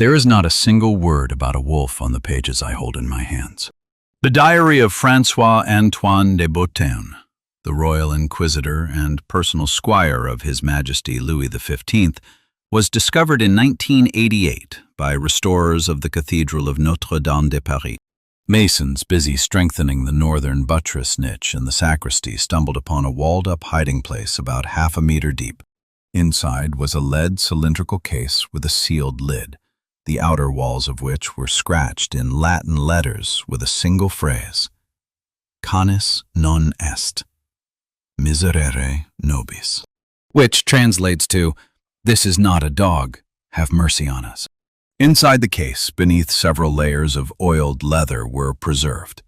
There is not a single word about a wolf on the pages I hold in my hands. The Diary of François-Antoine de Beauterne, the royal inquisitor and personal squire of His Majesty Louis XV, was discovered in 1988 by restorers of the Cathedral of Notre-Dame de Paris. Masons busy strengthening the northern buttress niche in the sacristy stumbled upon a walled-up hiding place about half a meter deep. Inside was a lead cylindrical case with a sealed lid, the outer walls of which were scratched in Latin letters with a single phrase: Canis non est, miserere nobis, which translates to, "This is not a dog, have mercy on us." Inside the case, beneath several layers of oiled leather, were preserved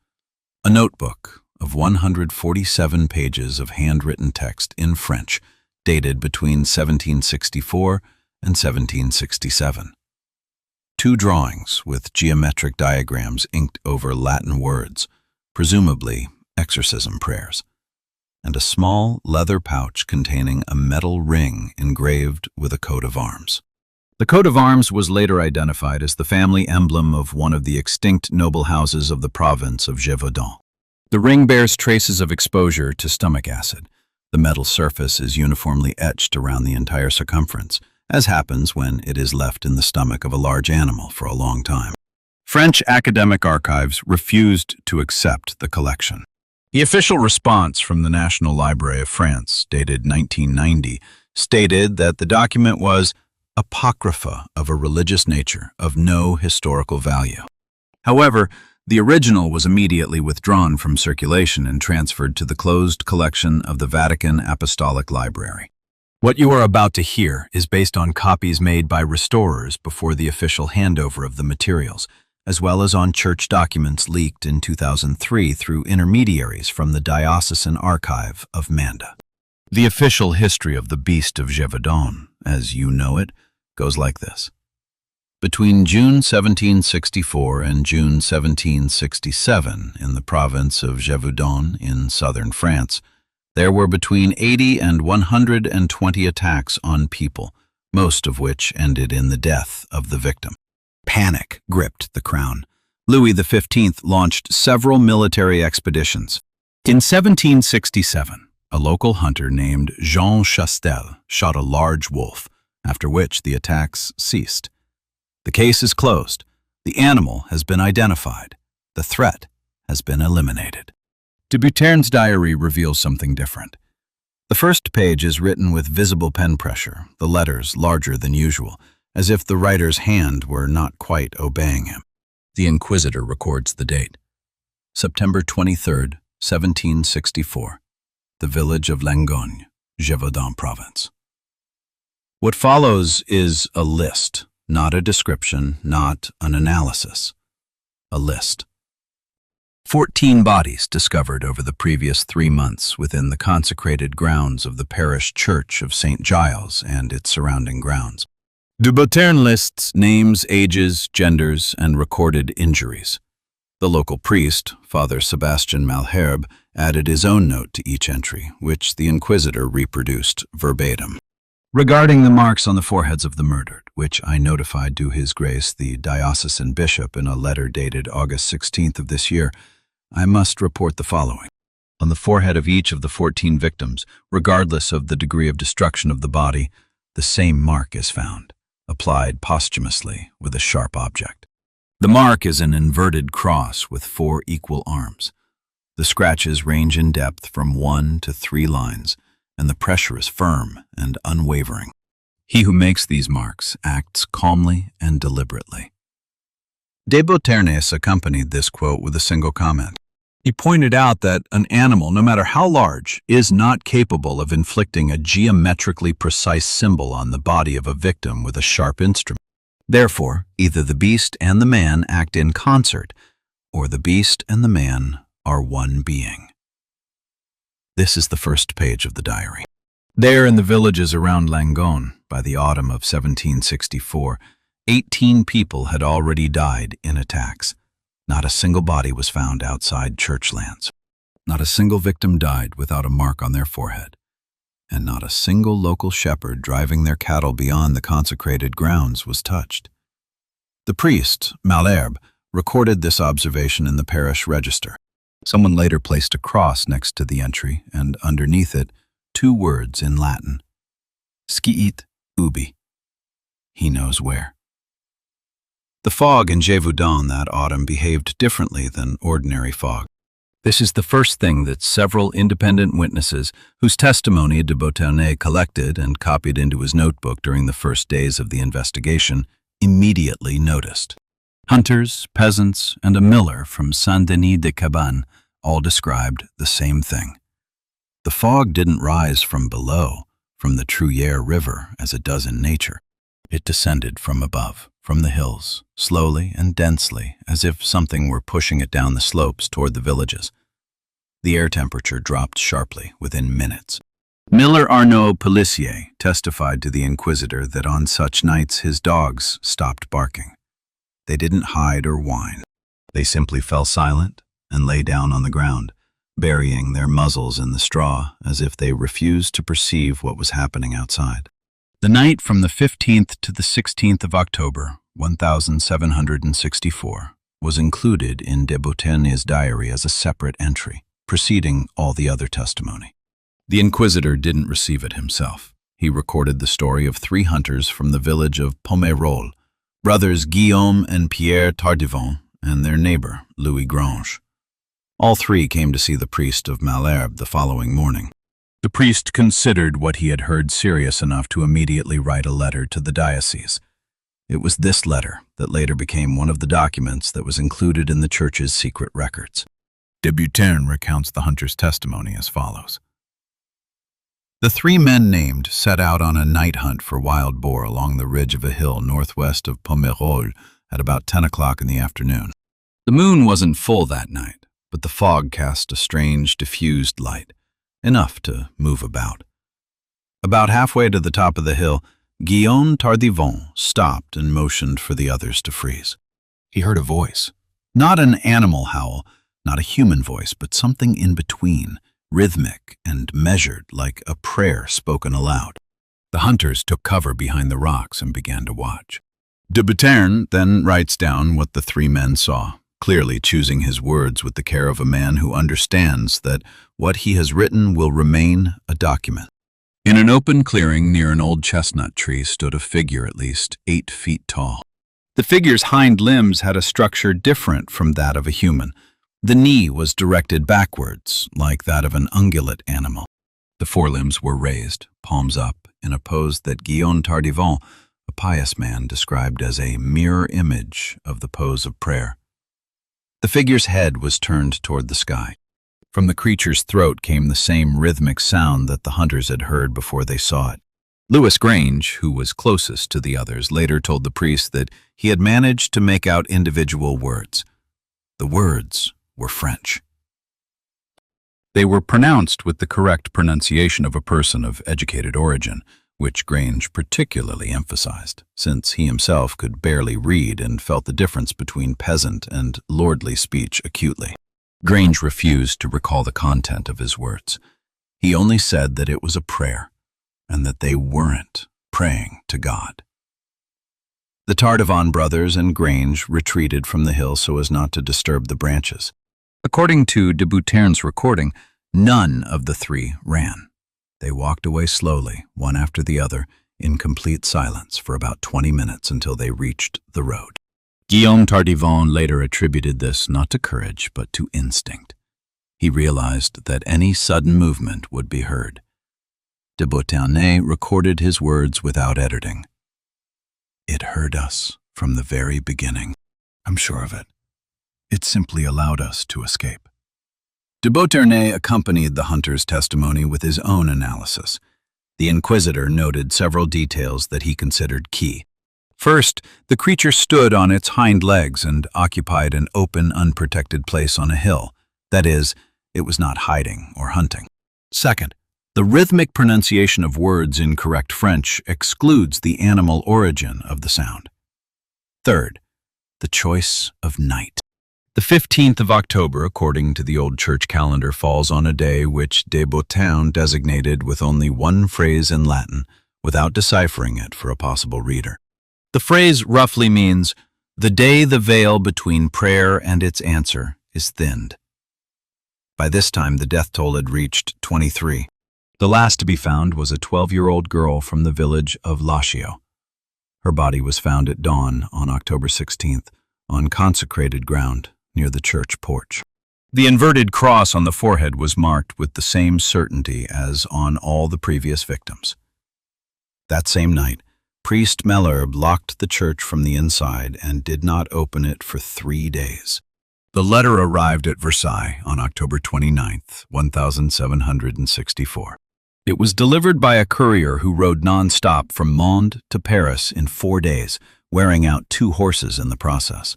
a notebook of 147 pages of handwritten text in French, dated between 1764 and 1767. 2 drawings with geometric diagrams inked over Latin words, presumably exorcism prayers, and a small leather pouch containing a metal ring engraved with a coat of arms. The coat of arms was later identified as the family emblem of one of the extinct noble houses of the province of Gévaudan. The ring bears traces of exposure to stomach acid. The metal surface is uniformly etched around the entire circumference, as happens when it is left in the stomach of a large animal for a long time. French academic archives refused to accept the collection. The official response from the National Library of France, dated 1990, stated that the document was apocrypha of a religious nature of no historical value. However, the original was immediately withdrawn from circulation and transferred to the closed collection of the Vatican Apostolic Library. What you are about to hear is based on copies made by restorers before the official handover of the materials, as well as on church documents leaked in 2003 through intermediaries from the Diocesan Archive of Manda. The official history of the Beast of Gévaudan, as you know it, goes like this. Between June 1764 and June 1767, in the province of Gévaudan in southern France, there were between 80 and 120 attacks on people, most of which ended in the death of the victim. Panic gripped the crown. Louis XV launched several military expeditions. In 1767, a local hunter named Jean Chastel shot a large wolf, after which the attacks ceased. The case is closed. The animal has been identified. The threat has been eliminated. De Beauterne's diary reveals something different. The first page is written with visible pen pressure, the letters larger than usual, as if the writer's hand were not quite obeying him. The Inquisitor records the date. September 23, 1764, the village of Langogne, Gévaudan province. What follows is a list, not a description, not an analysis. A list. 14 bodies discovered over the previous 3 months within the consecrated grounds of the parish church of St. Giles and its surrounding grounds. De Beauterne lists names, ages, genders, and recorded injuries. The local priest, Father Sebastian Malherbe, added his own note to each entry, which the Inquisitor reproduced verbatim. Regarding the marks on the foreheads of the murdered, which I notified to His Grace the diocesan bishop in a letter dated August 16th of this year, I must report the following. On the forehead of each of the 14 victims, regardless of the degree of destruction of the body, the same mark is found, applied posthumously with a sharp object. The mark is an inverted cross with 4 equal arms. The scratches range in depth from 1 to 3 lines, and the pressure is firm and unwavering. He who makes these marks acts calmly and deliberately. De Beauterne accompanied this quote with a single comment. He pointed out that an animal, no matter how large, is not capable of inflicting a geometrically precise symbol on the body of a victim with a sharp instrument. Therefore, either the beast and the man act in concert, or the beast and the man are one being. This is the first page of the diary. There in the villages around Langogne, by the autumn of 1764, 18 people had already died in attacks. Not a single body was found outside church lands. Not a single victim died without a mark on their forehead. And not a single local shepherd driving their cattle beyond the consecrated grounds was touched. The priest, Malherbe, recorded this observation in the parish register. Someone later placed a cross next to the entry, and underneath it, 2 words in Latin. Sciit ubi. He knows where. The fog in Gévaudan that autumn behaved differently than ordinary fog. This is the first thing that several independent witnesses, whose testimony de Boternay collected and copied into his notebook during the first days of the investigation, immediately noticed. Hunters, peasants, and a miller from Saint-Denis-de-Cabane all described the same thing. The fog didn't rise from below, from the Truyère River, as it does in nature. It descended from above, from the hills, slowly and densely, as if something were pushing it down the slopes toward the villages. The air temperature dropped sharply within minutes. Miller Arnaud Pelissier testified to the Inquisitor that on such nights his dogs stopped barking. They didn't hide or whine. They simply fell silent and lay down on the ground, burying their muzzles in the straw as if they refused to perceive what was happening outside. The night from the 15th to the 16th of October, 1764, was included in de Boternay's diary as a separate entry, preceding all the other testimony. The Inquisitor didn't receive it himself. He recorded the story of 3 hunters from the village of Pomerol, brothers Guillaume and Pierre Tardivon, and their neighbor, Louis Grange. All 3 came to see the priest of Malherbe the following morning. The priest considered what he had heard serious enough to immediately write a letter to the diocese. It was this letter that later became one of the documents that was included in the church's secret records. De Botern recounts the hunter's testimony as follows. The 3 men named set out on a night hunt for wild boar along the ridge of a hill northwest of Pomerol at about 10 o'clock in the afternoon. The moon wasn't full that night, but the fog cast a strange, diffused light, enough to move about. About halfway to the top of the hill, Guillaume Tardivon stopped and motioned for the others to freeze. He heard a voice. Not an animal howl, not a human voice, but something in between, rhythmic and measured like a prayer spoken aloud. The hunters took cover behind the rocks and began to watch. De Botern then writes down what the 3 men saw, clearly choosing his words with the care of a man who understands that what he has written will remain a document. In an open clearing near an old chestnut tree stood a figure at least 8 feet tall. The figure's hind limbs had a structure different from that of a human. The knee was directed backwards, like that of an ungulate animal. The forelimbs were raised, palms up, in a pose that Guillaume Tardivon, a pious man, described as a mirror image of the pose of prayer. The figure's head was turned toward the sky. From the creature's throat came the same rhythmic sound that the hunters had heard before they saw it. Louis Grange, who was closest to the others, later told the priest that he had managed to make out individual words. The words were French. They were pronounced with the correct pronunciation of a person of educated origin, which Grange particularly emphasized, since he himself could barely read and felt the difference between peasant and lordly speech acutely. Grange refused to recall the content of his words. He only said that it was a prayer, and that they weren't praying to God. The Tardivon brothers and Grange retreated from the hill so as not to disturb the branches. According to de Botern's recording, none of the 3 ran. They walked away slowly, one after the other, in complete silence for about 20 minutes until they reached the road. Guillaume Tardivon later attributed this not to courage, but to instinct. He realized that any sudden movement would be heard. De Boternay recorded his words without editing. It heard us from the very beginning. I'm sure of it. It simply allowed us to escape. De Boternay accompanied the hunter's testimony with his own analysis. The Inquisitor noted several details that he considered key. First, the creature stood on its hind legs and occupied an open, unprotected place on a hill. That is, it was not hiding or hunting. Second, the rhythmic pronunciation of words in correct French excludes the animal origin of the sound. Third, the choice of night. The 15th of October, according to the old church calendar, falls on a day which de Botern designated with only one phrase in Latin, without deciphering it for a possible reader. The phrase roughly means, The day the veil between prayer and its answer is thinned. By this time, the death toll had reached 23. The last to be found was a 12-year-old girl from the village of Laccio. Her body was found at dawn on October 16th on consecrated ground near the church porch. The inverted cross on the forehead was marked with the same certainty as on all the previous victims. That same night, Priest Malherbe locked the church from the inside and did not open it for 3 days. The letter arrived at Versailles on October 29th, 1764. It was delivered by a courier who rode non-stop from Mende to Paris in 4 days, wearing out 2 horses in the process.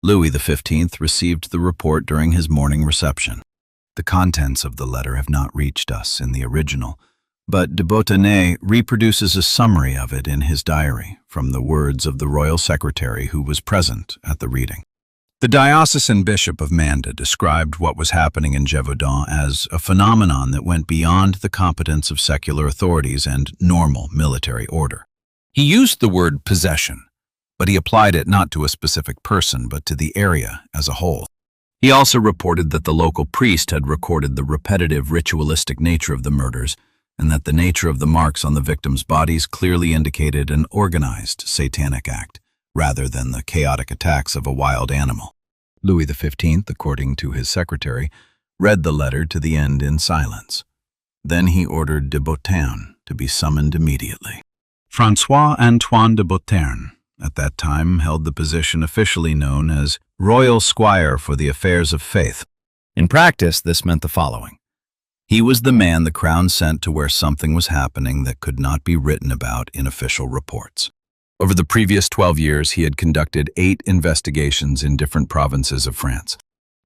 Louis XV received the report during his morning reception. The contents of the letter have not reached us in the original, but de Bottonay reproduces a summary of it in his diary from the words of the royal secretary who was present at the reading. The diocesan bishop of Mende described what was happening in Gévaudan as a phenomenon that went beyond the competence of secular authorities and normal military order. He used the word possession, but he applied it not to a specific person but to the area as a whole. He also reported that the local priest had recorded the repetitive ritualistic nature of the murders and that the nature of the marks on the victims' bodies clearly indicated an organized satanic act, rather than the chaotic attacks of a wild animal. Louis XV, according to his secretary, read the letter to the end in silence. Then he ordered de Botton to be summoned immediately. François-Antoine de Botton, at that time, held the position officially known as Royal Squire for the Affairs of Faith. In practice, this meant the following. He was the man the crown sent to where something was happening that could not be written about in official reports. Over the previous 12 years, he had conducted 8 investigations in different provinces of France.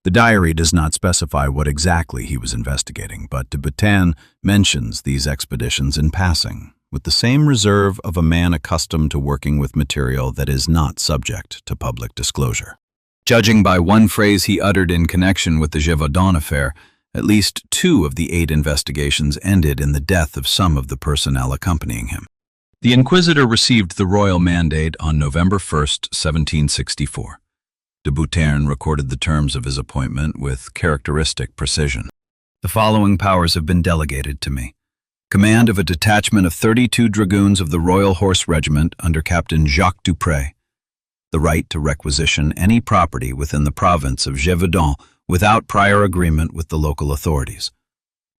The diary does not specify what exactly he was investigating, but de Botton mentions these expeditions in passing, with the same reserve of a man accustomed to working with material that is not subject to public disclosure. Judging by one phrase he uttered in connection with the Gévaudan affair, at least 2 of the 8 investigations ended in the death of some of the personnel accompanying him. The Inquisitor received the royal mandate on November 1st, 1764. De Botton recorded the terms of his appointment with characteristic precision. The following powers have been delegated to me. Command of a detachment of 32 dragoons of the Royal Horse Regiment under Captain Jacques Dupré. The right to requisition any property within the province of Gévaudan without prior agreement with the local authorities.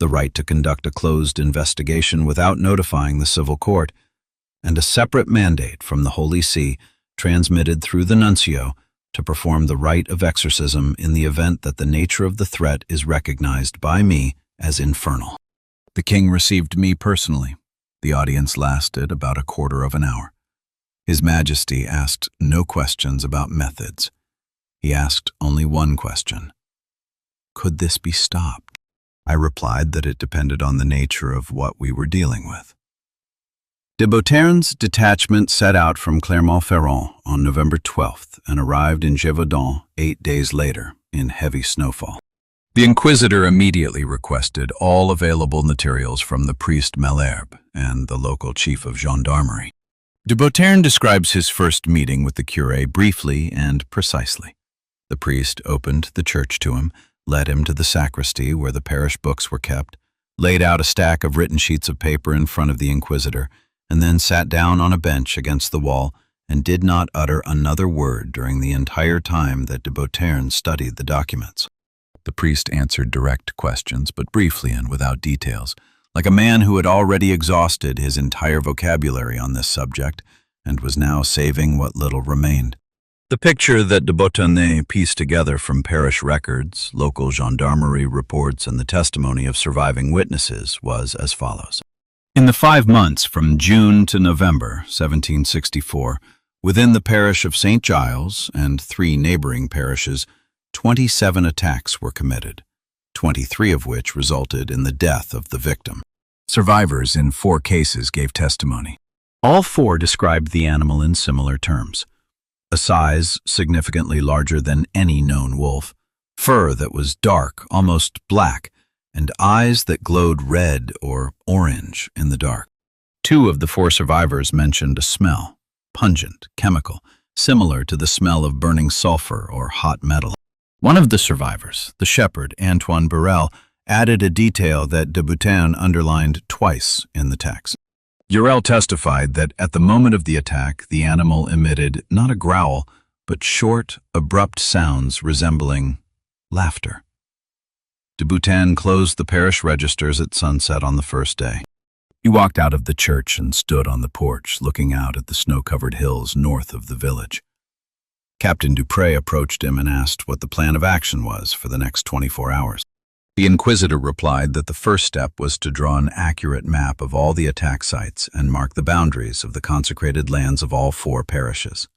The right to conduct a closed investigation without notifying the civil court, and a separate mandate from the Holy See transmitted through the nuncio to perform the rite of exorcism in the event that the nature of the threat is recognized by me as infernal. The king received me personally. The audience lasted about a quarter of an hour. His Majesty asked no questions about methods. He asked only one question. Could this be stopped? I replied that it depended on the nature of what we were dealing with. De Botton's detachment set out from Clermont-Ferrand on November 12th and arrived in Gévaudan 8 days later in heavy snowfall. The Inquisitor immediately requested all available materials from the priest Malherbe and the local chief of gendarmerie. De Botton describes his first meeting with the curé briefly and precisely. The priest opened the church to him, led him to the sacristy where the parish books were kept, laid out a stack of written sheets of paper in front of the Inquisitor, and then sat down on a bench against the wall and did not utter another word during the entire time that de Botton studied the documents. The priest answered direct questions, but briefly and without details, like a man who had already exhausted his entire vocabulary on this subject and was now saving what little remained. The picture that de Bottonay pieced together from parish records, local gendarmerie reports, and the testimony of surviving witnesses was as follows. In the 5 months from June to November 1764, within the parish of St. Giles and 3 neighboring parishes, 27 attacks were committed, 23 of which resulted in the death of the victim. Survivors in 4 cases gave testimony. All 4 described the animal in similar terms. A size significantly larger than any known wolf, fur that was dark, almost black, and eyes that glowed red or orange in the dark. 2 of the 4 survivors mentioned a smell, pungent, chemical, similar to the smell of burning sulfur or hot metal. One of the survivors, the shepherd Antoine Burrell, added a detail that de Boutin underlined twice in the text. Burrell testified that at the moment of the attack, the animal emitted not a growl, but short, abrupt sounds resembling laughter. De Boutin closed the parish registers at sunset on the first day. He walked out of the church and stood on the porch, looking out at the snow-covered hills north of the village. Captain Dupre approached him and asked what the plan of action was for the next 24 hours. The Inquisitor replied that the first step was to draw an accurate map of all the attack sites and mark the boundaries of the consecrated lands of all 4 parishes.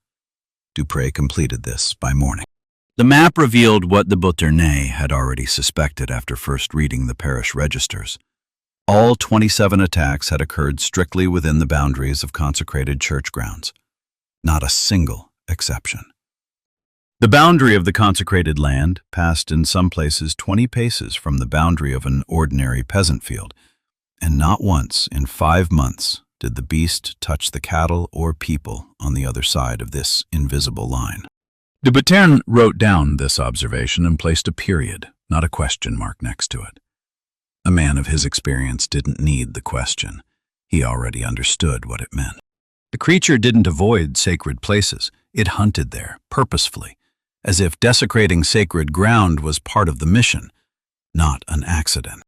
Dupre completed this by morning. The map revealed what the Bouternet had already suspected after first reading the parish registers. All 27 attacks had occurred strictly within the boundaries of consecrated church grounds. Not a single exception. The boundary of the consecrated land passed in some places 20 paces from the boundary of an ordinary peasant field, and not once in 5 months did the beast touch the cattle or people on the other side of this invisible line. De Boutin wrote down this observation and placed a period, not a question mark, next to it. A man of his experience didn't need the question. He already understood what it meant. The creature didn't avoid sacred places. It hunted there, purposefully, as if desecrating sacred ground was part of the mission, not an accident.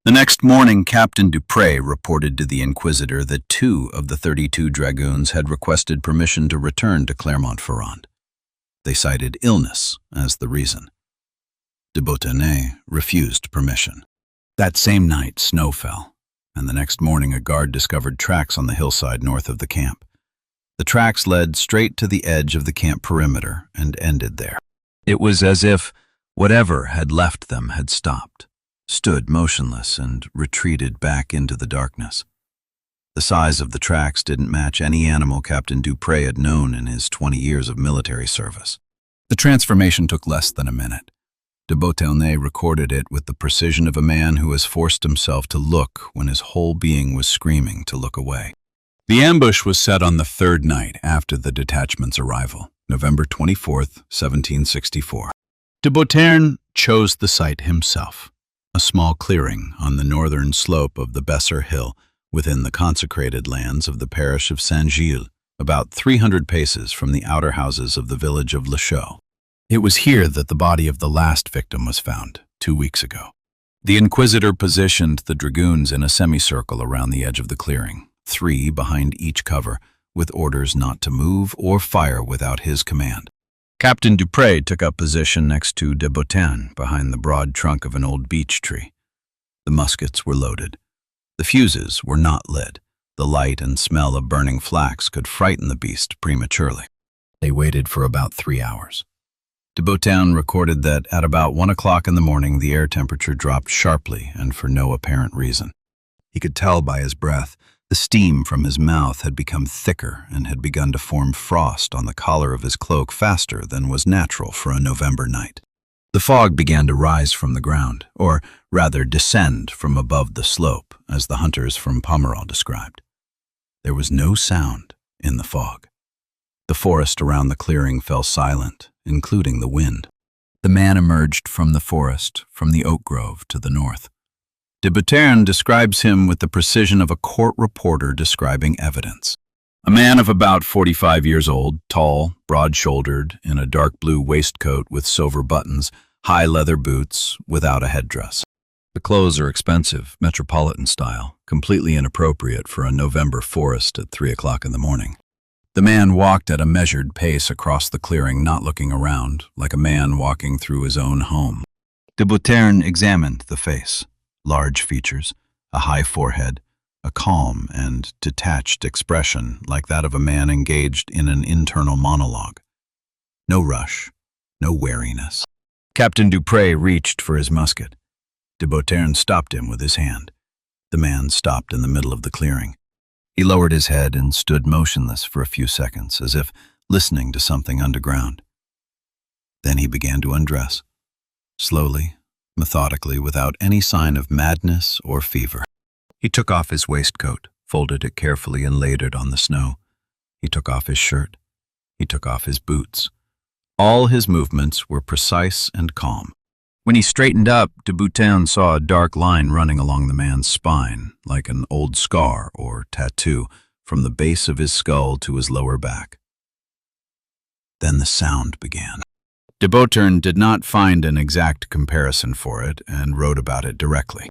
The next morning, Captain Dupre reported to the Inquisitor that 2 of the 32 dragoons had requested permission to return to Clermont-Ferrand. They cited illness as the reason. De Boutin refused permission. That same night, snow fell, and the next morning a guard discovered tracks on the hillside north of the camp. The tracks led straight to the edge of the camp perimeter and ended there. It was as if whatever had left them had stopped, stood motionless, and retreated back into the darkness. The size of the tracks didn't match any animal Captain Dupre had known in his 20 years of military service. The transformation took less than a minute. De Boutin recorded it with the precision of a man who has forced himself to look when his whole being was screaming to look away. The ambush was set on the 3rd night after the detachment's arrival, November 24th, 1764. De Boutin chose the site himself, a small clearing on the northern slope of the Besser Hill within the consecrated lands of the parish of Saint-Gilles, about 300 paces from the outer houses of the village of Le Chaux. It was here that the body of the last victim was found, 2 weeks ago. The Inquisitor positioned the dragoons in a semicircle around the edge of the clearing, 3 behind each cover, with orders not to move or fire without his command. Captain Dupre took up position next to de Boutin behind the broad trunk of an old beech tree. The muskets were loaded. The fuses were not lit. The light and smell of burning flax could frighten the beast prematurely. They waited for about 3 hours. De Boutin recorded that at about 1 o'clock in the morning the air temperature dropped sharply and for no apparent reason. He could tell by his breath. The steam from his mouth had become thicker and had begun to form frost on the collar of his cloak faster than was natural for a November night. The fog began to rise from the ground, or rather descend from above the slope, as the hunters from Pomerol described. There was no sound in the fog. The forest around the clearing fell silent, including the wind. The man emerged from the forest, from the oak grove to the north. De Boutin describes him with the precision of a court reporter describing evidence. A man of about 45 years old, tall, broad-shouldered, in a dark blue waistcoat with silver buttons, high leather boots, without a headdress. The clothes are expensive, metropolitan style, completely inappropriate for a November forest at 3 o'clock in the morning. The man walked at a measured pace across the clearing, not looking around, like a man walking through his own home. De Boutin examined the face. Large features, a high forehead, a calm and detached expression like that of a man engaged in an internal monologue. No rush, no wariness. Captain Dupre reached for his musket. De Boutin stopped him with his hand. The man stopped in the middle of the clearing. He lowered his head and stood motionless for a few seconds, as if listening to something underground. Then he began to undress, slowly, methodically, without any sign of madness or fever. He took off his waistcoat, folded it carefully, and laid it on the snow. He took off his shirt. He took off his boots. All his movements were precise and calm. When he straightened up, de Boutin saw a dark line running along the man's spine, like an old scar or tattoo, from the base of his skull to his lower back. Then the sound began. De Boutin did not find an exact comparison for it and wrote about it directly.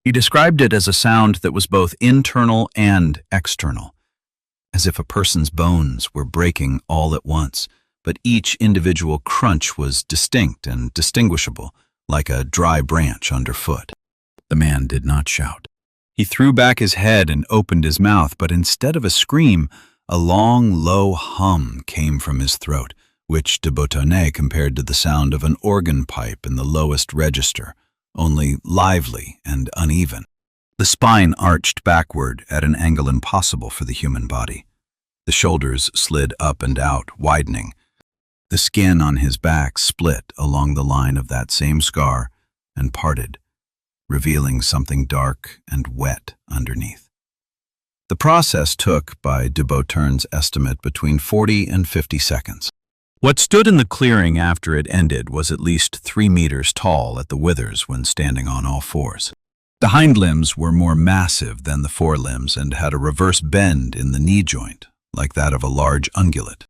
He described it as a sound that was both internal and external, as if a person's bones were breaking all at once, but each individual crunch was distinct and distinguishable, like a dry branch underfoot. The man did not shout. He threw back his head and opened his mouth, but instead of a scream, a long, low hum came from his throat, which de Boutin compared to the sound of an organ pipe in the lowest register, only lively and uneven. The spine arched backward at an angle impossible for the human body. The shoulders slid up and out, widening. The skin on his back split along the line of that same scar and parted, revealing something dark and wet underneath. The process took, by de Boutin's estimate, between 40 and 50 seconds. What stood in the clearing after it ended was at least 3 meters tall at the withers when standing on all fours. The hind limbs were more massive than the forelimbs and had a reverse bend in the knee joint, like that of a large ungulate.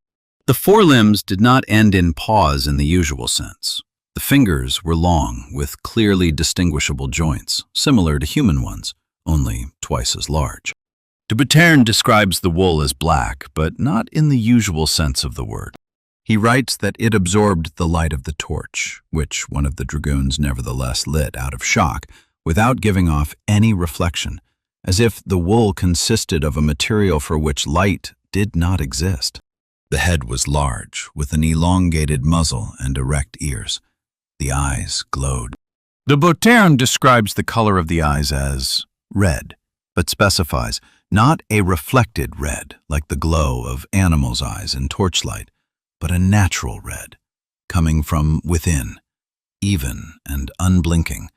The forelimbs did not end in paws in the usual sense. The fingers were long, with clearly distinguishable joints, similar to human ones, only twice as large. De Boutin describes the wool as black, but not in the usual sense of the word. He writes that it absorbed the light of the torch, which one of the dragoons nevertheless lit out of shock, without giving off any reflection, as if the wool consisted of a material for which light did not exist. The head was large, with an elongated muzzle and erect ears. The eyes glowed. De Boutin describes the color of the eyes as red, but specifies not a reflected red, like the glow of animals' eyes in torchlight, but a natural red, coming from within, even and unblinking,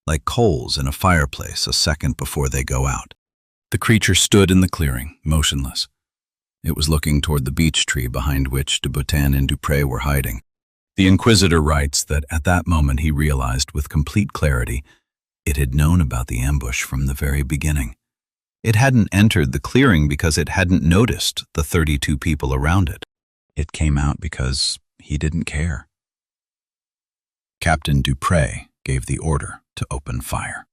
like coals in a fireplace a second before they go out. The creature stood in the clearing, motionless. It was looking toward the beech tree behind which de Boutin and Dupré were hiding. The Inquisitor writes that at that moment he realized with complete clarity it had known about the ambush from the very beginning. It hadn't entered the clearing because it hadn't noticed the 32 people around it. It came out because he didn't care. Captain Dupré gave the order to open fire.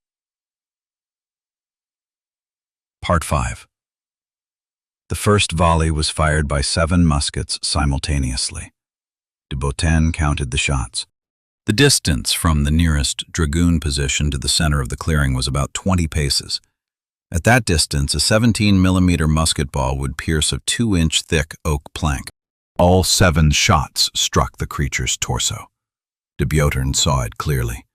Part 5. The first volley was fired by 7 muskets simultaneously. De Boutin counted the shots. The distance from the nearest dragoon position to the center of the clearing was about 20 paces. At that distance, a 17-millimeter musket ball would pierce a 2-inch thick oak plank. All 7 shots struck the creature's torso. De Boutin saw it clearly.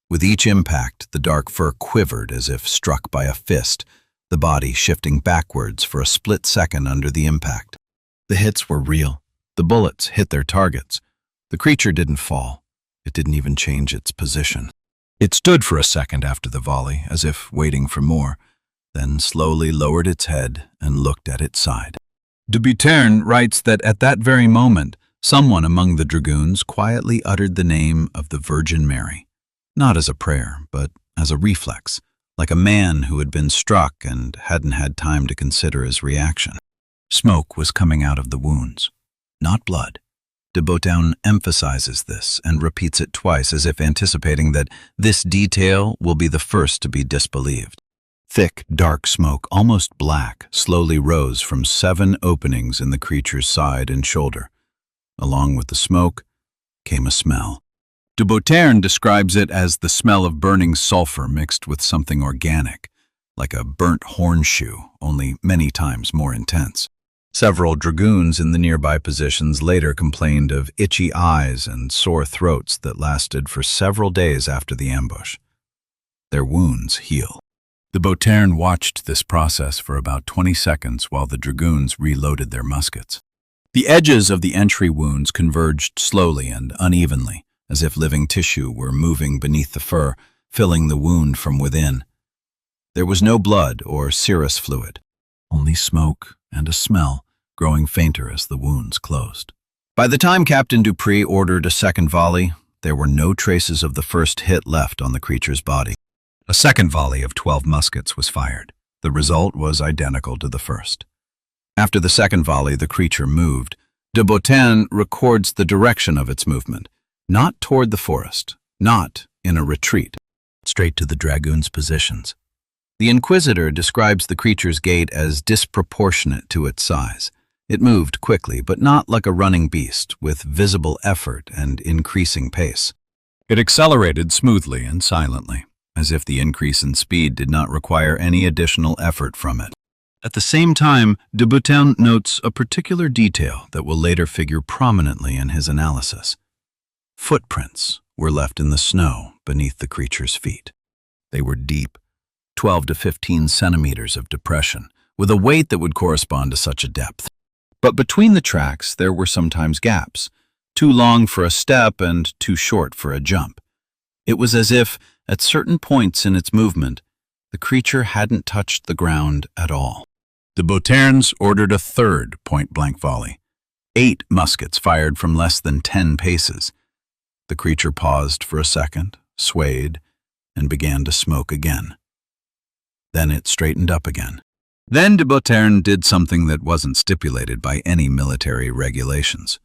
With each impact, the dark fur quivered as if struck by a fist, the body shifting backwards for a split second under the impact. The hits were real. The bullets hit their targets. The creature didn't fall. It didn't even change its position. It stood for a second after the volley, as if waiting for more, then slowly lowered its head and looked at its side. De Boutin writes that at that very moment, someone among the dragoons quietly uttered the name of the Virgin Mary, not as a prayer, but as a reflex, like a man who had been struck and hadn't had time to consider his reaction. Smoke was coming out of the wounds, not blood. De Boutin emphasizes this and repeats it twice as if anticipating that this detail will be the first to be disbelieved. Thick, dark smoke, almost black, slowly rose from 7 openings in the creature's side and shoulder. Along with the smoke came a smell. De Boutin describes it as the smell of burning sulfur mixed with something organic, like a burnt hornshoe, only many times more intense. Several dragoons in the nearby positions later complained of itchy eyes and sore throats that lasted for several days after the ambush. Their wounds heal. De Boutin watched this process for about 20 seconds while the dragoons reloaded their muskets. The edges of the entry wounds converged slowly and unevenly, as if living tissue were moving beneath the fur, filling the wound from within. There was no blood or serous fluid, only smoke and a smell, growing fainter as the wounds closed. By the time Captain Dupree ordered a second volley, there were no traces of the first hit left on the creature's body. A second volley of 12 muskets was fired. The result was identical to the first. After the second volley, the creature moved. De Bottin records the direction of its movement, not toward the forest, not in a retreat, straight to the dragoons' positions. The Inquisitor describes the creature's gait as disproportionate to its size. It moved quickly, but not like a running beast, with visible effort and increasing pace. It accelerated smoothly and silently, as if the increase in speed did not require any additional effort from it. At the same time, de Bottin notes a particular detail that will later figure prominently in his analysis. Footprints were left in the snow beneath the creature's feet. They were deep, 12 to 15 centimeters of depression, with a weight that would correspond to such a depth. But between the tracks, there were sometimes gaps, too long for a step and too short for a jump. It was as if, at certain points in its movement, the creature hadn't touched the ground at all. The Boterns ordered a third point-blank volley. 8 muskets fired from less than 10 paces. The creature paused for a second, swayed, and began to smoke again. Then it straightened up again. Then de Bottin did something that wasn't stipulated by any military regulations.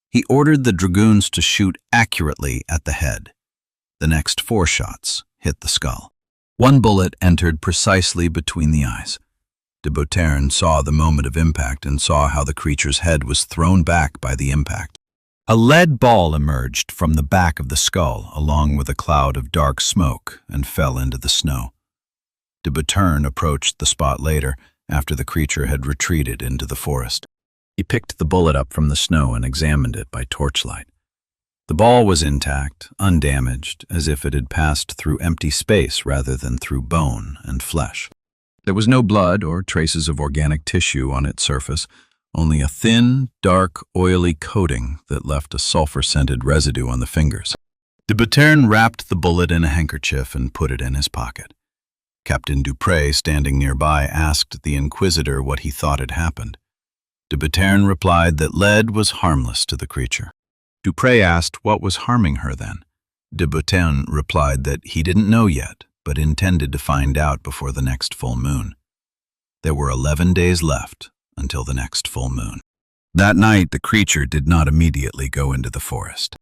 He ordered the dragoons to shoot accurately at the head. The next 4 shots hit the skull. 1 bullet entered precisely between the eyes. De Bottin saw the moment of impact and saw how the creature's head was thrown back by the impact. A lead ball emerged from the back of the skull along with a cloud of dark smoke and fell into the snow. De Bottin approached the spot later, after the creature had retreated into the forest. He picked the bullet up from the snow and examined it by torchlight. The ball was intact, undamaged, as if it had passed through empty space rather than through bone and flesh. There was no blood or traces of organic tissue on its surface, only a thin, dark, oily coating that left a sulfur-scented residue on the fingers. De Bottin wrapped the bullet in a handkerchief and put it in his pocket. Captain Dupree, standing nearby, asked the Inquisitor what he thought had happened. De Bottin replied that lead was harmless to the creature. Dupree asked what was harming her then. De Bottin replied that he didn't know yet, but intended to find out before the next full moon. There were 11 days left until the next full moon. That night, the creature did not immediately go into the forest.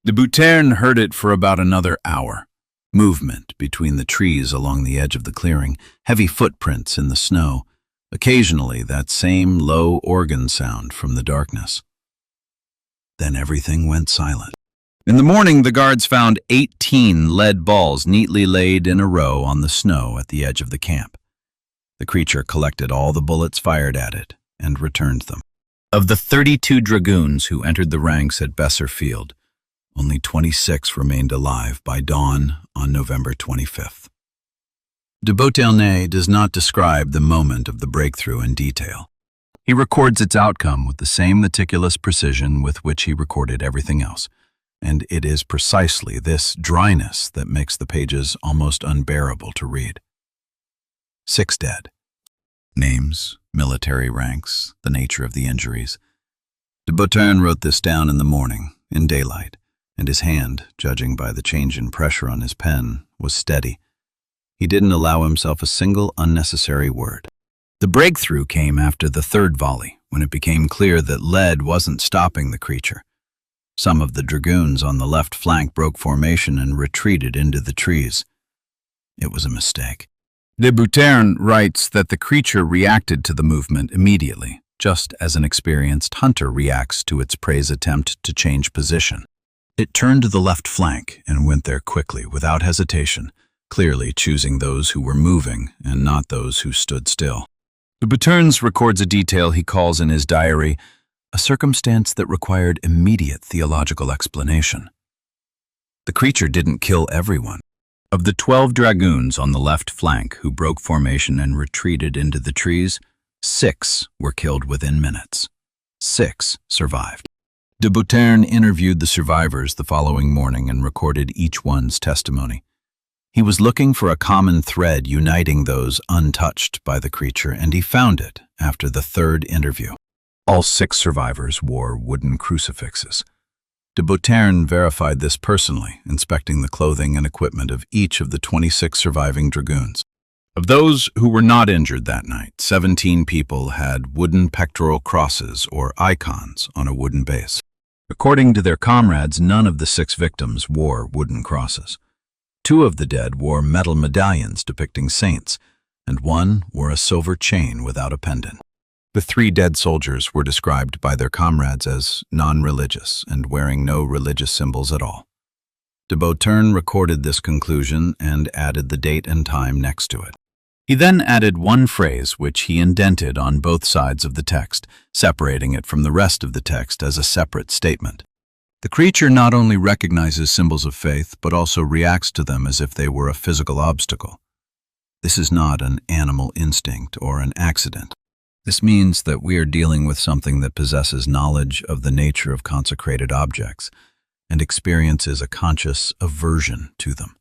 De Bottin heard it for about another hour. Movement between the trees along the edge of the clearing, heavy footprints in the snow, occasionally that same low organ sound from the darkness. Then everything went silent. In the morning, the guards found 18 lead balls neatly laid in a row on the snow at the edge of the camp. The creature collected all the bullets fired at it and returned them. Of the 32 dragoons who entered the ranks at Besser Field, only 26 remained alive by dawn on November 25th. De Bottin does not describe the moment of the breakthrough in detail. He records its outcome with the same meticulous precision with which he recorded everything else, and it is precisely this dryness that makes the pages almost unbearable to read. 6 dead. Names, military ranks, the nature of the injuries. De Bottin wrote this down in the morning, in daylight, and his hand, judging by the change in pressure on his pen, was steady. He didn't allow himself a single unnecessary word. The breakthrough came after the 3rd volley, when it became clear that lead wasn't stopping the creature. Some of the dragoons on the left flank broke formation and retreated into the trees. It was a mistake. De Bottin writes that the creature reacted to the movement immediately, just as an experienced hunter reacts to its prey's attempt to change position. It turned to the left flank and went there quickly, without hesitation, clearly choosing those who were moving and not those who stood still. De Bottin records a detail he calls in his diary a circumstance that required immediate theological explanation. The creature didn't kill everyone. Of the 12 dragoons on the left flank who broke formation and retreated into the trees, 6 were killed within minutes. 6 survived. De Bottin interviewed the survivors the following morning and recorded each one's testimony. He was looking for a common thread uniting those untouched by the creature, and he found it after the 3rd interview. All 6 survivors wore wooden crucifixes. De Beauterne verified this personally, inspecting the clothing and equipment of each of the 26 surviving dragoons. Of those who were not injured that night, 17 people had wooden pectoral crosses or icons on a wooden base. According to their comrades, none of the 6 victims wore wooden crosses. 2 of the dead wore metal medallions depicting saints, and 1 wore a silver chain without a pendant. The 3 dead soldiers were described by their comrades as non-religious and wearing no religious symbols at all. De Beauterne recorded this conclusion and added the date and time next to it. He then added one phrase which he indented on both sides of the text, separating it from the rest of the text as a separate statement. The creature not only recognizes symbols of faith, but also reacts to them as if they were a physical obstacle. This is not an animal instinct or an accident. This means that we are dealing with something that possesses knowledge of the nature of consecrated objects and experiences a conscious aversion to them.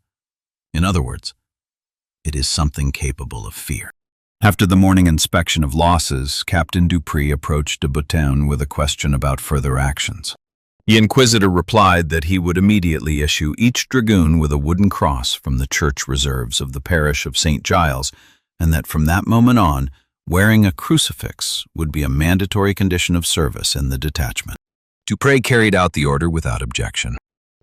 In other words, it is something capable of fear. After the morning inspection of losses, Captain Dupree approached de Beauterne with a question about further actions. The Inquisitor replied that he would immediately issue each dragoon with a wooden cross from the church reserves of the parish of St. Giles, and that from that moment on, wearing a crucifix would be a mandatory condition of service in the detachment. Dupree carried out the order without objection.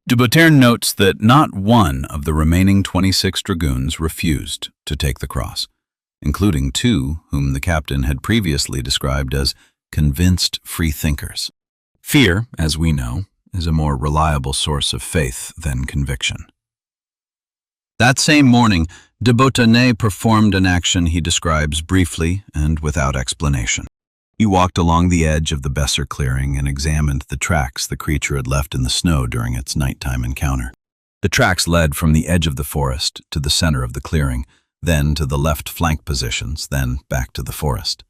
De Beauterne notes that not one of the remaining 26 dragoons refused to take the cross, including 2 whom the captain had previously described as convinced freethinkers. Fear, as we know, is a more reliable source of faith than conviction. That same morning, de Beauterne performed an action he describes briefly and without explanation. He walked along the edge of the Besser clearing and examined the tracks the creature had left in the snow during its nighttime encounter. The tracks led from the edge of the forest to the center of the clearing, then to the left flank positions, then back to the forest.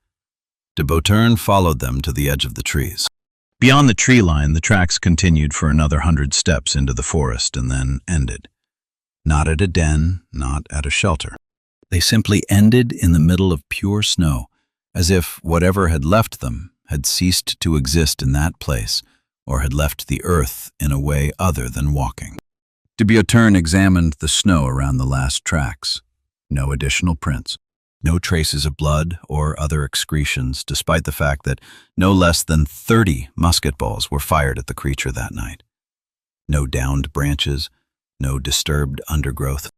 De Beauterne followed them to the edge of the trees. Beyond the tree line, the tracks continued for another 100 steps into the forest and then ended. Not at a den, not at a shelter. They simply ended in the middle of pure snow, as if whatever had left them had ceased to exist in that place or had left the earth in a way other than walking. De Beauterne examined the snow around the last tracks. No additional prints, no traces of blood or other excretions, despite the fact that no less than 30 musket balls were fired at the creature that night. No downed branches, no disturbed undergrowth.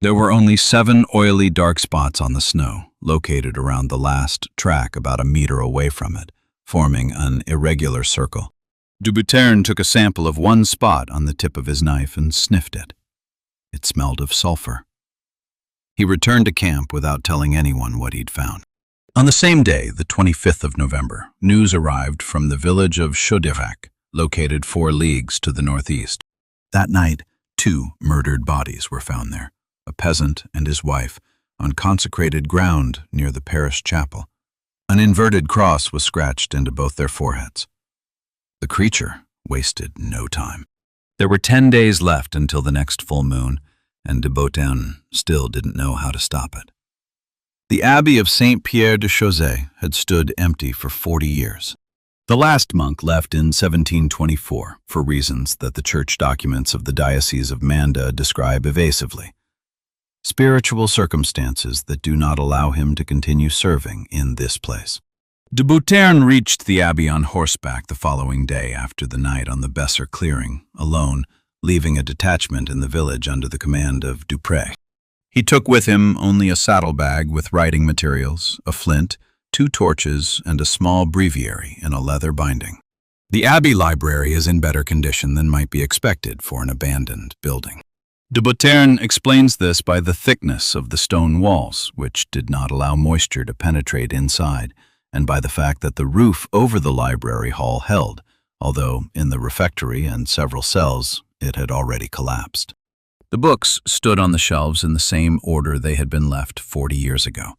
There were only 7 oily dark spots on the snow, located around the last track about a meter away from it, forming an irregular circle. De Beauterne took a sample of one spot on the tip of his knife and sniffed it. It smelled of sulfur. He returned to camp without telling anyone what he'd found. On the same day, the 25th of November, news arrived from the village of Chaudirac, located 4 leagues to the northeast. That night, 2 murdered bodies were found there, a peasant and his wife, on consecrated ground near the parish chapel. An inverted cross was scratched into both their foreheads. The creature wasted no time. There were 10 days left until the next full moon, and de Beauterne still didn't know how to stop it. The Abbey of Saint Pierre de Chauzet had stood empty for 40 years. The last monk left in 1724 for reasons that the church documents of the Diocese of Manda describe evasively. Spiritual circumstances that do not allow him to continue serving in this place. De Beauterne reached the abbey on horseback the following day after the night on the Besser clearing, alone, leaving a detachment in the village under the command of Dupree. He took with him only a saddlebag with writing materials, a flint, 2 torches, and a small breviary in a leather binding. The abbey library is in better condition than might be expected for an abandoned building. De Beauterne explains this by the thickness of the stone walls, which did not allow moisture to penetrate inside, and by the fact that the roof over the library hall held, although in the refectory and several cells it had already collapsed. The books stood on the shelves in the same order they had been left 40 years ago.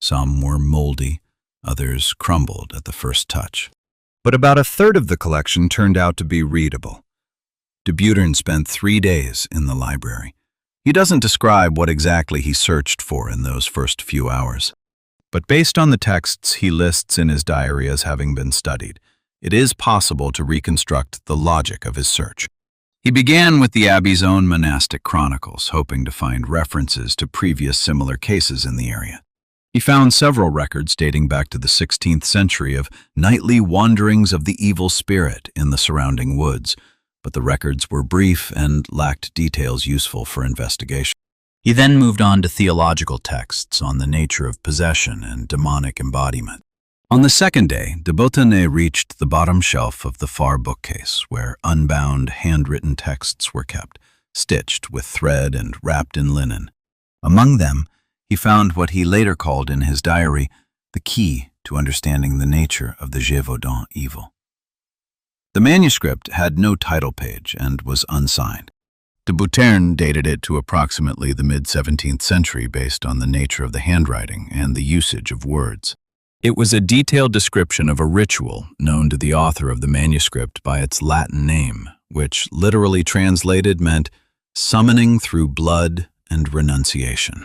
Some were moldy, others crumbled at the first touch. But about a third of the collection turned out to be readable. De Beauterne spent 3 days in the library. He doesn't describe what exactly he searched for in those first few hours. but based on the texts he lists in his diary as having been studied, it is possible to reconstruct the logic of his search. He began with the abbey's own monastic chronicles, hoping to find references to previous similar cases in the area. He found several records dating back to the 16th century of nightly wanderings of the evil spirit in the surrounding woods, but the records were brief and lacked details useful for investigation. He then moved on to theological texts on the nature of possession and demonic embodiment. On the second day, de Bottonnet reached the bottom shelf of the far bookcase, where unbound, handwritten texts were kept, stitched with thread and wrapped in linen. Among them, he found what he later called in his diary the key to understanding the nature of the Gévaudan evil. The manuscript had no title page and was unsigned. De Bouttern dated it to approximately the mid-17th century based on the nature of the handwriting and the usage of words. It was a detailed description of a ritual known to the author of the manuscript by its Latin name, which literally translated meant summoning through blood and renunciation.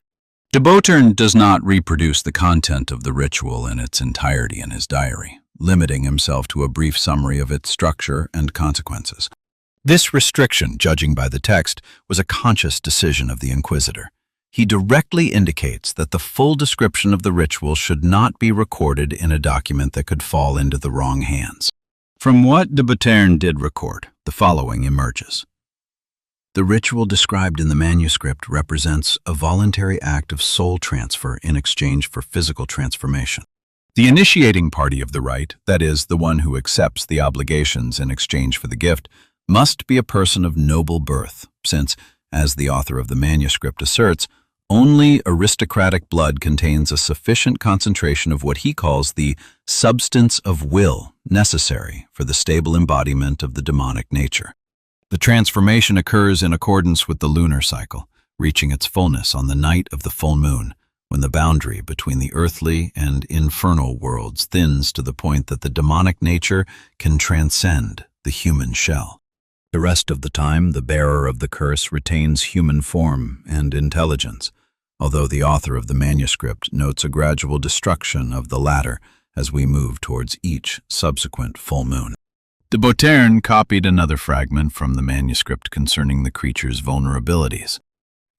De Bouttern does not reproduce the content of the ritual in its entirety in his diary, limiting himself to a brief summary of its structure and consequences. This restriction, judging by the text, was a conscious decision of the Inquisitor. He directly indicates that the full description of the ritual should not be recorded in a document that could fall into the wrong hands. From what de Bouttern did record, the following emerges. The ritual described in the manuscript represents a voluntary act of soul transfer in exchange for physical transformation. The initiating party of the rite, that is, the one who accepts the obligations in exchange for the gift, must be a person of noble birth, since, as the author of the manuscript asserts, only aristocratic blood contains a sufficient concentration of what he calls the substance of will necessary for the stable embodiment of the demonic nature. The transformation occurs in accordance with the lunar cycle, reaching its fullness on the night of the full moon, when the boundary between the earthly and infernal worlds thins to the point that the demonic nature can transcend the human shell. The rest of the time, the bearer of the curse retains human form and intelligence, although the author of the manuscript notes a gradual destruction of the latter as we move towards each subsequent full moon. De Bouttern copied another fragment from the manuscript concerning the creature's vulnerabilities.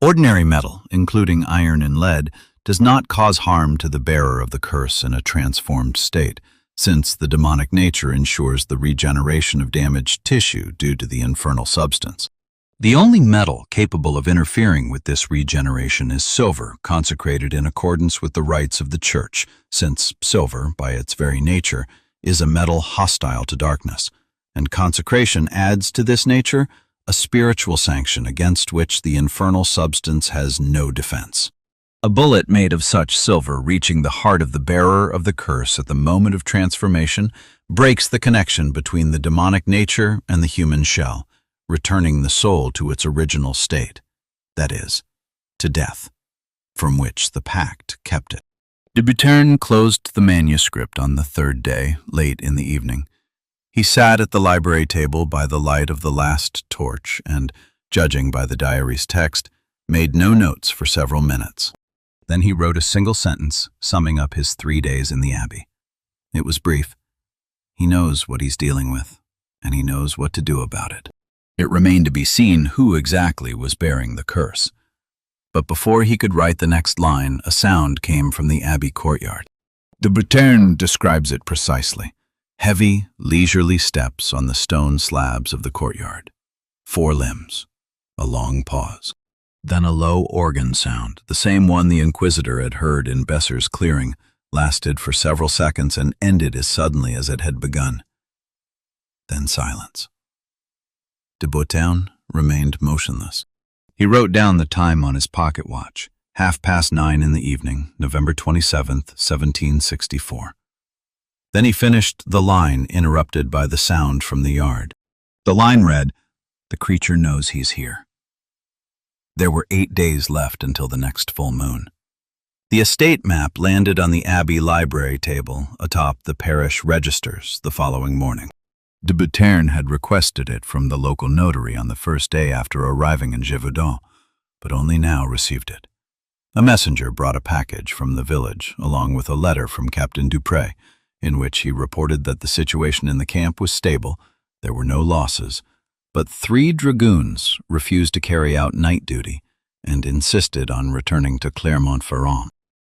Ordinary metal, including iron and lead, does not cause harm to the bearer of the curse in a transformed state, since the demonic nature ensures the regeneration of damaged tissue due to the infernal substance. The only metal capable of interfering with this regeneration is silver, consecrated in accordance with the rites of the Church, since silver, by its very nature, is a metal hostile to darkness, and consecration adds to this nature a spiritual sanction against which the infernal substance has no defense. A bullet made of such silver reaching the heart of the bearer of the curse at the moment of transformation breaks the connection between the demonic nature and the human shell, returning the soul to its original state, that is, to death, from which the pact kept it. De Bouttern closed the manuscript on the third day, late in the evening. He sat at the library table by the light of the last torch and, judging by the diary's text, made no notes for several minutes. Then he wrote a single sentence, summing up his 3 days in the abbey. It was brief. He knows what he's dealing with, and he knows what to do about it. It remained to be seen who exactly was bearing the curse. But before he could write the next line, a sound came from the abbey courtyard. De Bouttern describes it precisely. Heavy, leisurely steps on the stone slabs of the courtyard. 4 limbs. A long pause. Then a low organ sound, the same one the Inquisitor had heard in Besser's clearing, lasted for several seconds and ended as suddenly as it had begun. Then silence. De Bouttern remained motionless. He wrote down the time on his pocket watch, 9:30 in the evening, November 27th, 1764. Then he finished the line interrupted by the sound from the yard. The line read, "The creature knows he's here." There were 8 days left until the next full moon. The estate map landed on the abbey library table atop the parish registers the following morning. De Bouttern had requested it from the local notary on the first day after arriving in Gévaudan, but only now received it. A messenger brought a package from the village, along with a letter from Captain Dupré, in which he reported that the situation in the camp was stable, there were no losses, but 3 dragoons refused to carry out night duty and insisted on returning to Clermont-Ferrand.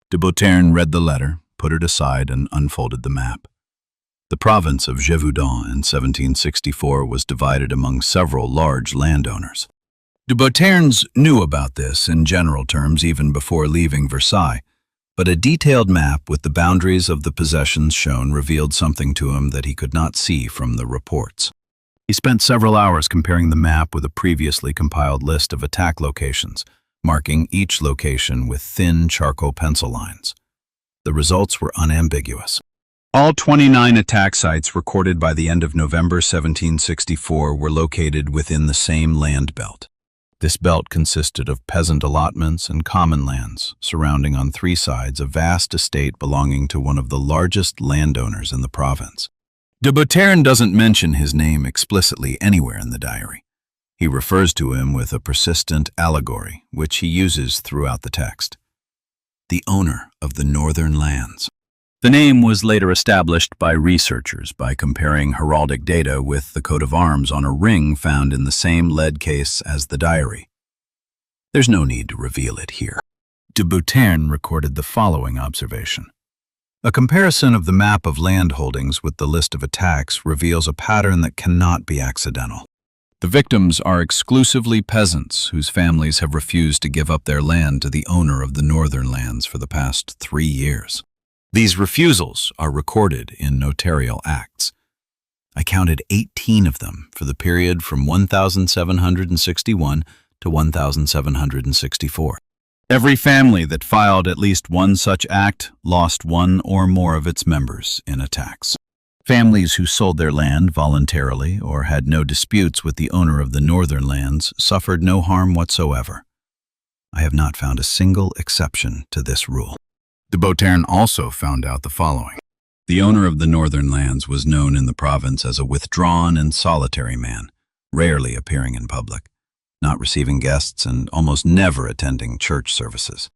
De Beauterne read the letter, put it aside, and unfolded the map. The province of Gévaudan in 1764 was divided among several large landowners. De Beauterne's knew about this in general terms even before leaving Versailles, but a detailed map with the boundaries of the possessions shown revealed something to him that he could not see from the reports. He spent several hours comparing the map with a previously compiled list of attack locations, marking each location with thin charcoal pencil lines. The results were unambiguous. All 29 attack sites recorded by the end of November 1764 were located within the same land belt. This belt consisted of peasant allotments and common lands, surrounding on 3 sides a vast estate belonging to one of the largest landowners in the province. De Beauterne doesn't mention his name explicitly anywhere in the diary. He refers to him with a persistent allegory, which he uses throughout the text. The owner of the northern lands. The name was later established by researchers by comparing heraldic data with the coat of arms on a ring found in the same lead case as the diary. There's no need to reveal it here. De Beauterne recorded the following observation. A comparison of the map of land holdings with the list of attacks reveals a pattern that cannot be accidental. The victims are exclusively peasants whose families have refused to give up their land to the owner of the northern lands for the past 3 years. These refusals are recorded in notarial acts. I counted 18 of them for the period from 1761 to 1764. Every family that filed at least one such act lost one or more of its members in attacks. Families who sold their land voluntarily or had no disputes with the owner of the northern lands suffered no harm whatsoever. I have not found a single exception to this rule. De Beauterne also found out the following. The owner of the northern lands was known in the province as a withdrawn and solitary man, rarely appearing in public, not receiving guests and almost never attending church services.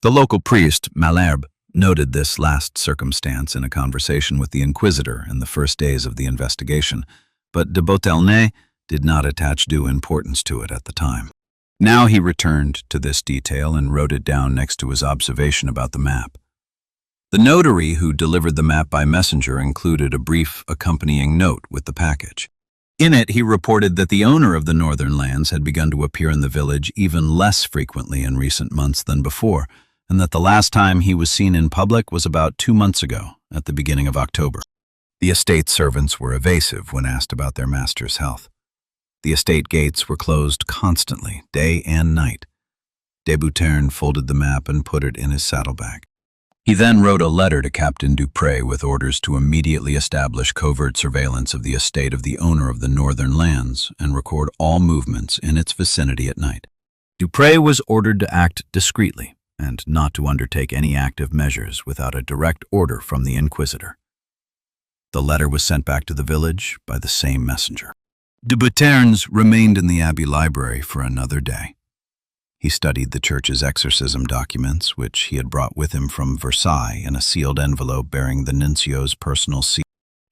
The local priest, Malherbe, noted this last circumstance in a conversation with the Inquisitor in the first days of the investigation, but de Beauterne did not attach due importance to it at the time. Now he returned to this detail and wrote it down next to his observation about the map. The notary who delivered the map by messenger included a brief accompanying note with the package. In it, he reported that the owner of the northern lands had begun to appear in the village even less frequently in recent months than before, and that the last time he was seen in public was about 2 months ago, at the beginning of October. The estate servants were evasive when asked about their master's health. The estate gates were closed constantly, day and night. De Beauterne folded the map and put it in his saddlebag. He then wrote a letter to Captain Dupré with orders to immediately establish covert surveillance of the estate of the owner of the northern lands and record all movements in its vicinity at night. Dupré was ordered to act discreetly and not to undertake any active measures without a direct order from the Inquisitor. The letter was sent back to the village by the same messenger. De Beauterne's remained in the Abbey library for another day. He studied the church's exorcism documents, which he had brought with him from Versailles in a sealed envelope bearing the nuncio's personal seal.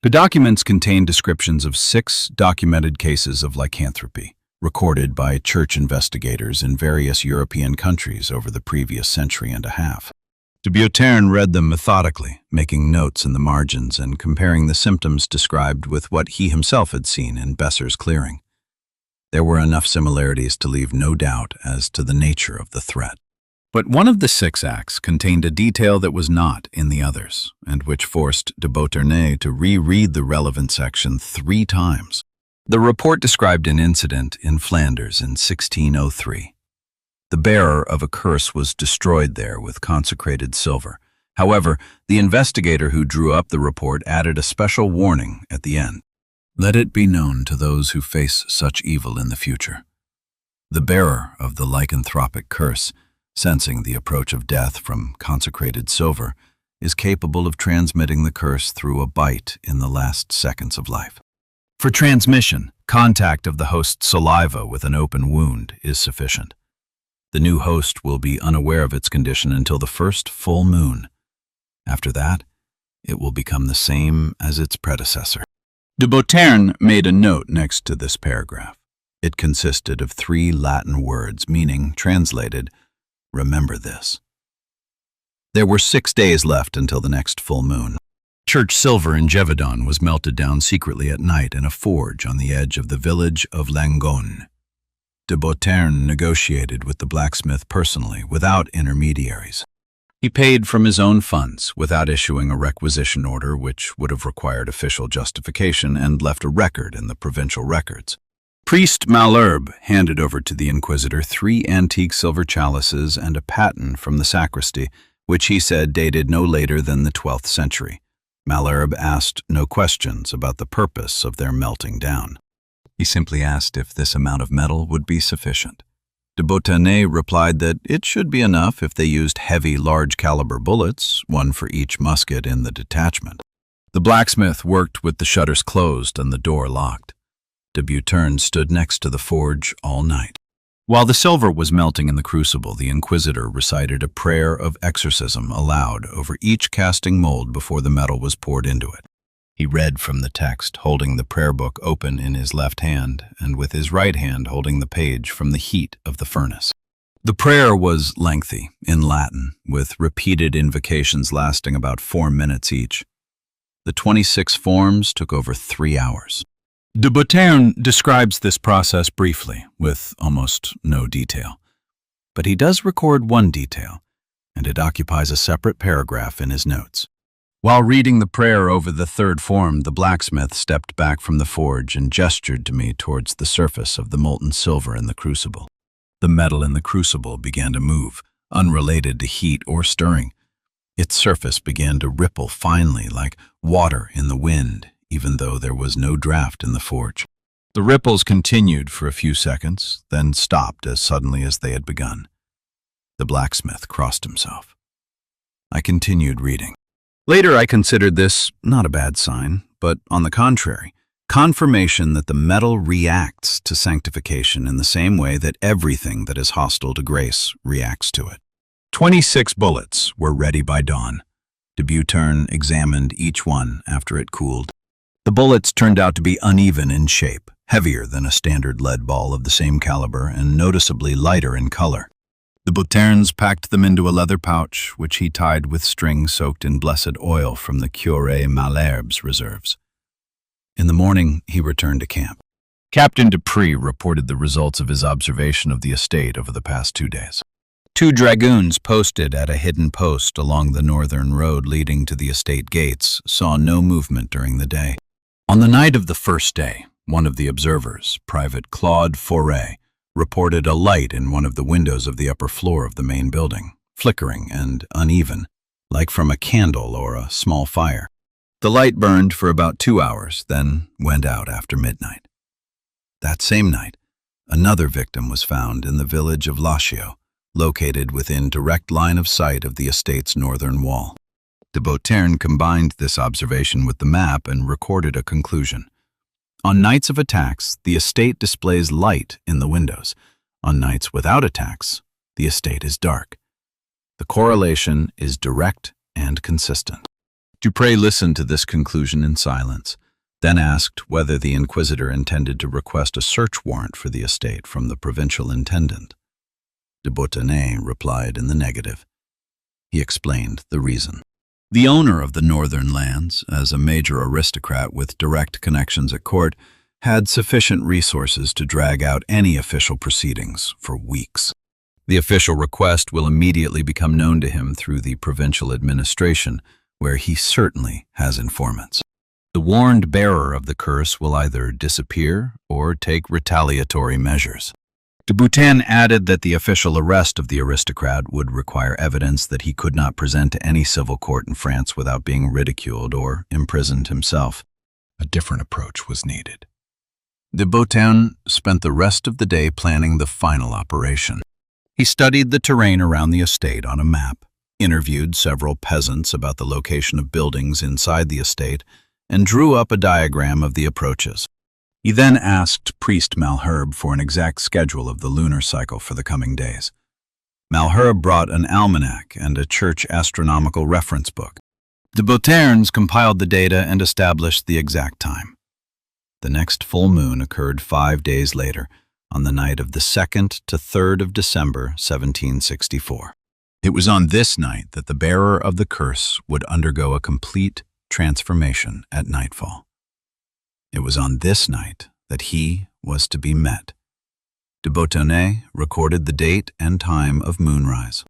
The documents contained descriptions of 6 documented cases of lycanthropy, recorded by church investigators in various European countries over the previous century and a half. De Beauterne read them methodically, making notes in the margins and comparing the symptoms described with what he himself had seen in Besser's clearing. There were enough similarities to leave no doubt as to the nature of the threat. But one of the 6 acts contained a detail that was not in the others, and which forced de Beauterne to reread the relevant section 3 times. The report described an incident in Flanders in 1603. The bearer of a curse was destroyed there with consecrated silver. However, the investigator who drew up the report added a special warning at the end. Let it be known to those who face such evil in the future. The bearer of the lycanthropic curse, sensing the approach of death from consecrated silver, is capable of transmitting the curse through a bite in the last seconds of life. For transmission, contact of the host's saliva with an open wound is sufficient. The new host will be unaware of its condition until the first full moon. After that, it will become the same as its predecessor. De Beauterne made a note next to this paragraph. It consisted of 3 Latin words, meaning, translated, "Remember this." There were 6 days left until the next full moon. Church silver in Gévaudan was melted down secretly at night in a forge on the edge of the village of Langon. De Beauterne negotiated with the blacksmith personally, without intermediaries. He paid from his own funds, without issuing a requisition order, which would have required official justification, and left a record in the provincial records. Priest Malherbe handed over to the Inquisitor 3 antique silver chalices and a paten from the sacristy, which he said dated no later than the 12th century. Malherbe asked no questions about the purpose of their melting down. He simply asked if this amount of metal would be sufficient. De Beauterne replied that it should be enough if they used heavy, large-caliber bullets, 1 for each musket in the detachment. The blacksmith worked with the shutters closed and the door locked. De Beauterne stood next to the forge all night. While the silver was melting in the crucible, the Inquisitor recited a prayer of exorcism aloud over each casting mold before the metal was poured into it. He read from the text, holding the prayer book open in his left hand, and with his right hand holding the page from the heat of the furnace. The prayer was lengthy, in Latin, with repeated invocations lasting about 4 minutes each. The 26 forms took over 3 hours. De Beauterne describes this process briefly, with almost no detail. But he does record one detail, and it occupies a separate paragraph in his notes. While reading the prayer over the 3rd form, the blacksmith stepped back from the forge and gestured to me towards the surface of the molten silver in the crucible. The metal in the crucible began to move, unrelated to heat or stirring. Its surface began to ripple finely like water in the wind, even though there was no draft in the forge. The ripples continued for a few seconds, then stopped as suddenly as they had begun. The blacksmith crossed himself. I continued reading. Later I considered this not a bad sign, but on the contrary, confirmation that the metal reacts to sanctification in the same way that everything that is hostile to grace reacts to it. 26 bullets were ready by dawn. De Beauterne examined each one after it cooled. The bullets turned out to be uneven in shape, heavier than a standard lead ball of the same caliber, and noticeably lighter in color. The Beauternes packed them into a leather pouch, which he tied with string soaked in blessed oil from the Curé Malherbe's reserves. In the morning, he returned to camp. Captain Dupree reported the results of his observation of the estate over the past 2 days. 2 dragoons posted at a hidden post along the northern road leading to the estate gates saw no movement during the day. On the night of the first day, one of the observers, Private Claude Foray, reported a light in one of the windows of the upper floor of the main building, flickering and uneven, like from a candle or a small fire. The light burned for about 2 hours, then went out after midnight. That same night, another victim was found in the village of Lachio, located within direct line of sight of the estate's northern wall. De Beauterne combined this observation with the map and recorded a conclusion. On nights of attacks, the estate displays light in the windows. On nights without attacks, the estate is dark. The correlation is direct and consistent. Dupré listened to this conclusion in silence, then asked whether the Inquisitor intended to request a search warrant for the estate from the provincial intendant. De Beauterne replied in the negative. He explained the reason. The owner of the northern lands, as a major aristocrat with direct connections at court, had sufficient resources to drag out any official proceedings for weeks. The official request will immediately become known to him through the provincial administration, where he certainly has informants. The warned bearer of the curse will either disappear or take retaliatory measures. De Beauterne added that the official arrest of the aristocrat would require evidence that he could not present to any civil court in France without being ridiculed or imprisoned himself. A different approach was needed. De Beauterne spent the rest of the day planning the final operation. He studied the terrain around the estate on a map, interviewed several peasants about the location of buildings inside the estate, and drew up a diagram of the approaches. He then asked Priest Malherbe for an exact schedule of the lunar cycle for the coming days. Malher brought an almanac and a church astronomical reference book. De Beauternes compiled the data and established the exact time. The next full moon occurred 5 days later, on the night of the 2nd to 3rd of December, 1764. It was on this night that the bearer of the curse would undergo a complete transformation at nightfall. It was on this night that he was to be met. De Beauternes recorded the date and time of moonrise.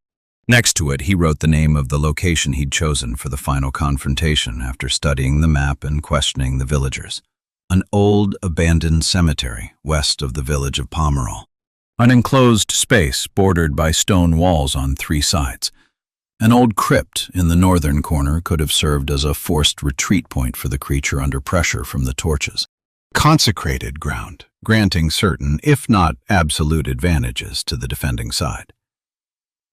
Next to it, he wrote the name of the location he'd chosen for the final confrontation after studying the map and questioning the villagers. An old, abandoned cemetery west of the village of Pomerol. An enclosed space bordered by stone walls on 3 sides. An old crypt in the northern corner could have served as a forced retreat point for the creature under pressure from the torches. Consecrated ground, granting certain, if not absolute, advantages to the defending side.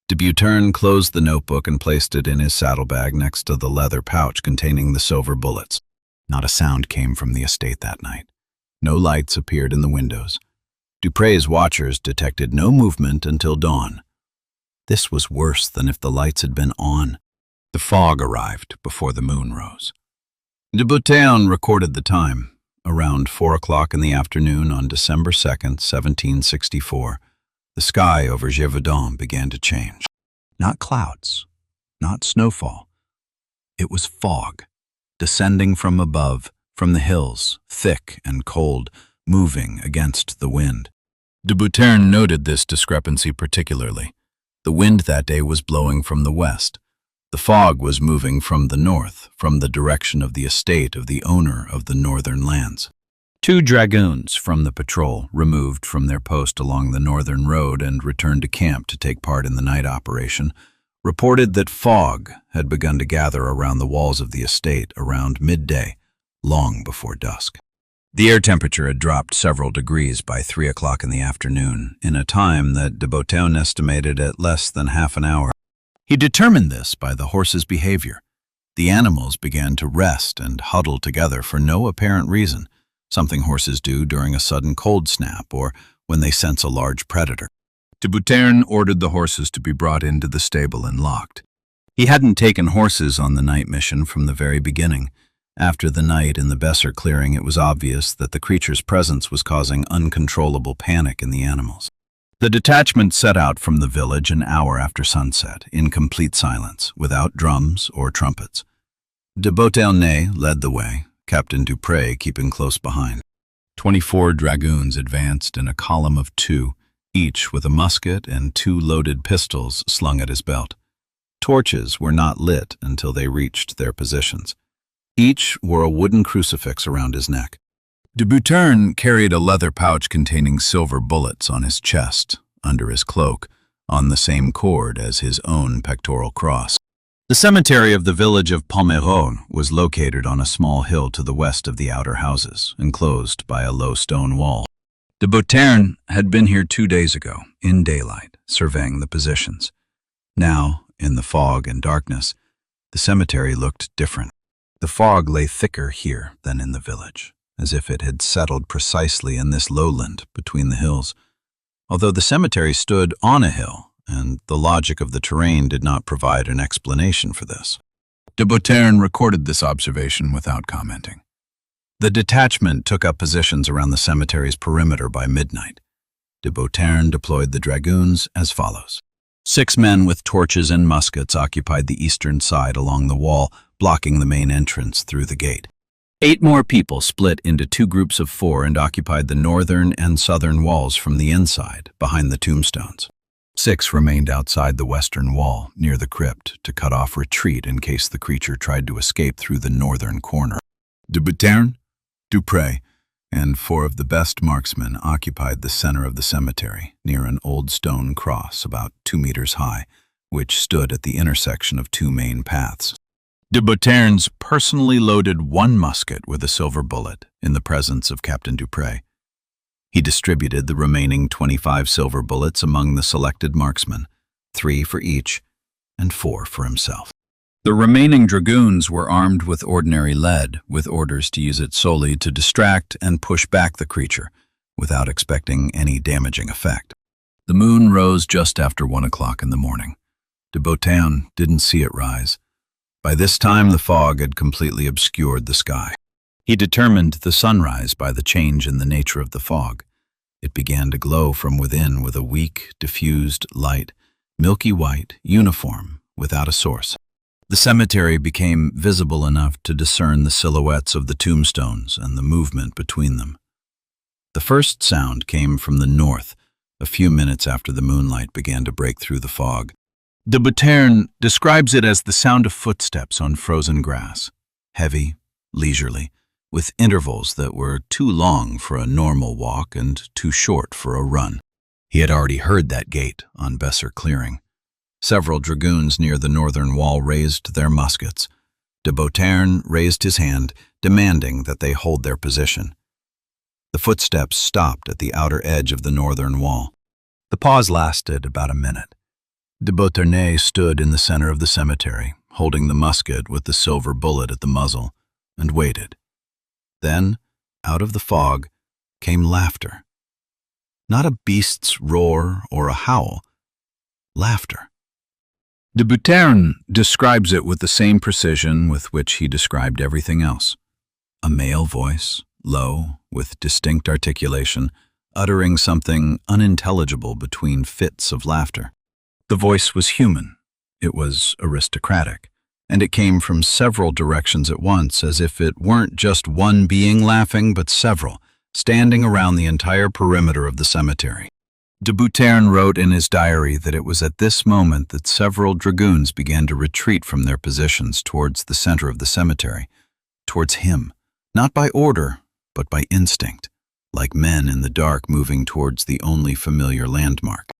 De Beauternes closed the notebook and placed it in his saddlebag next to the leather pouch containing the silver bullets. Not a sound came from the estate that night. No lights appeared in the windows. Dupre's watchers detected no movement until dawn. This was worse than if the lights had been on. The fog arrived before the moon rose. De Beauternes recorded the time. Around 4 o'clock in the afternoon on December 2nd, 1764, the sky over Gévaudan began to change. Not clouds, not snowfall. It was fog, descending from above, from the hills, thick and cold, moving against the wind. De Beauternes noted this discrepancy particularly. The wind that day was blowing from the west. The fog was moving from the north, from the direction of the estate of the owner of the northern lands. 2 dragoons from the patrol, removed from their post along the northern road and returned to camp to take part in the night operation, reported that fog had begun to gather around the walls of the estate around midday, long before dusk. The air temperature had dropped several degrees by 3 o'clock in the afternoon, in a time that de Beauternes estimated at less than half an hour. He determined this by the horses' behavior. The animals began to rest and huddle together for no apparent reason, something horses do during a sudden cold snap or when they sense a large predator. De Beauternes ordered the horses to be brought into the stable and locked. He hadn't taken horses on the night mission from the very beginning. After the night in the Besser clearing, it was obvious that the creature's presence was causing uncontrollable panic in the animals. The detachment set out from the village an hour after sunset, in complete silence, without drums or trumpets. De Beauternes led the way, Captain Dupre keeping close behind. 24 dragoons advanced in a column of 2, each with a musket and 2 loaded pistols slung at his belt. Torches were not lit until they reached their positions. Each wore a wooden crucifix around his neck. De Beauternes carried a leather pouch containing silver bullets on his chest, under his cloak, on the same cord as his own pectoral cross. The cemetery of the village of Pomerol was located on a small hill to the west of the outer houses, enclosed by a low stone wall. De Beauternes had been here 2 days ago, in daylight, surveying the positions. Now, in the fog and darkness, the cemetery looked different. The fog lay thicker here than in the village, as if it had settled precisely in this lowland between the hills. Although the cemetery stood on a hill, and the logic of the terrain did not provide an explanation for this. De Beauternes recorded this observation without commenting. The detachment took up positions around the cemetery's perimeter by midnight. De Beauternes deployed the dragoons as follows. 6 men with torches and muskets occupied the eastern side along the wall, blocking the main entrance through the gate. 8 more people split into 2 groups of 4 and occupied the northern and southern walls from the inside, behind the tombstones. 6 remained outside the western wall, near the crypt, to cut off retreat in case the creature tried to escape through the northern corner. De Beauternes, Dupre, and 4 of the best marksmen occupied the center of the cemetery, near an old stone cross about 2 meters high, which stood at the intersection of 2 main paths. De Beauternes personally loaded 1 musket with a silver bullet in the presence of Captain Dupre. He distributed the remaining 25 silver bullets among the selected marksmen, 3 for each and 4 for himself. The remaining dragoons were armed with ordinary lead, with orders to use it solely to distract and push back the creature, without expecting any damaging effect. The moon rose just after 1 o'clock in the morning. De Beautain didn't see it rise. By this time, the fog had completely obscured the sky. He determined the sunrise by the change in the nature of the fog. It began to glow from within with a weak, diffused light, milky white, uniform, without a source. The cemetery became visible enough to discern the silhouettes of the tombstones and the movement between them. The first sound came from the north, a few minutes after the moonlight began to break through the fog. De Beautain describes it as the sound of footsteps on frozen grass, heavy, leisurely, with intervals that were too long for a normal walk and too short for a run. He had already heard that gate on Besser Clearing. Several dragoons near the northern wall raised their muskets. De Beautain raised his hand, demanding that they hold their position. The footsteps stopped at the outer edge of the northern wall. The pause lasted about a minute. De Beautain stood in the center of the cemetery, holding the musket with the silver bullet at the muzzle, and waited. Then, out of the fog, came laughter. Not a beast's roar or a howl. Laughter. De Beautain describes it with the same precision with which he described everything else. A male voice, low, with distinct articulation, uttering something unintelligible between fits of laughter. The voice was human. It was aristocratic, and it came from several directions at once, as if it weren't just one being laughing, but several, standing around the entire perimeter of the cemetery. De Beautain wrote in his diary that it was at this moment that several dragoons began to retreat from their positions towards the center of the cemetery, towards him, not by order, but by instinct, like men in the dark moving towards the only familiar landmark.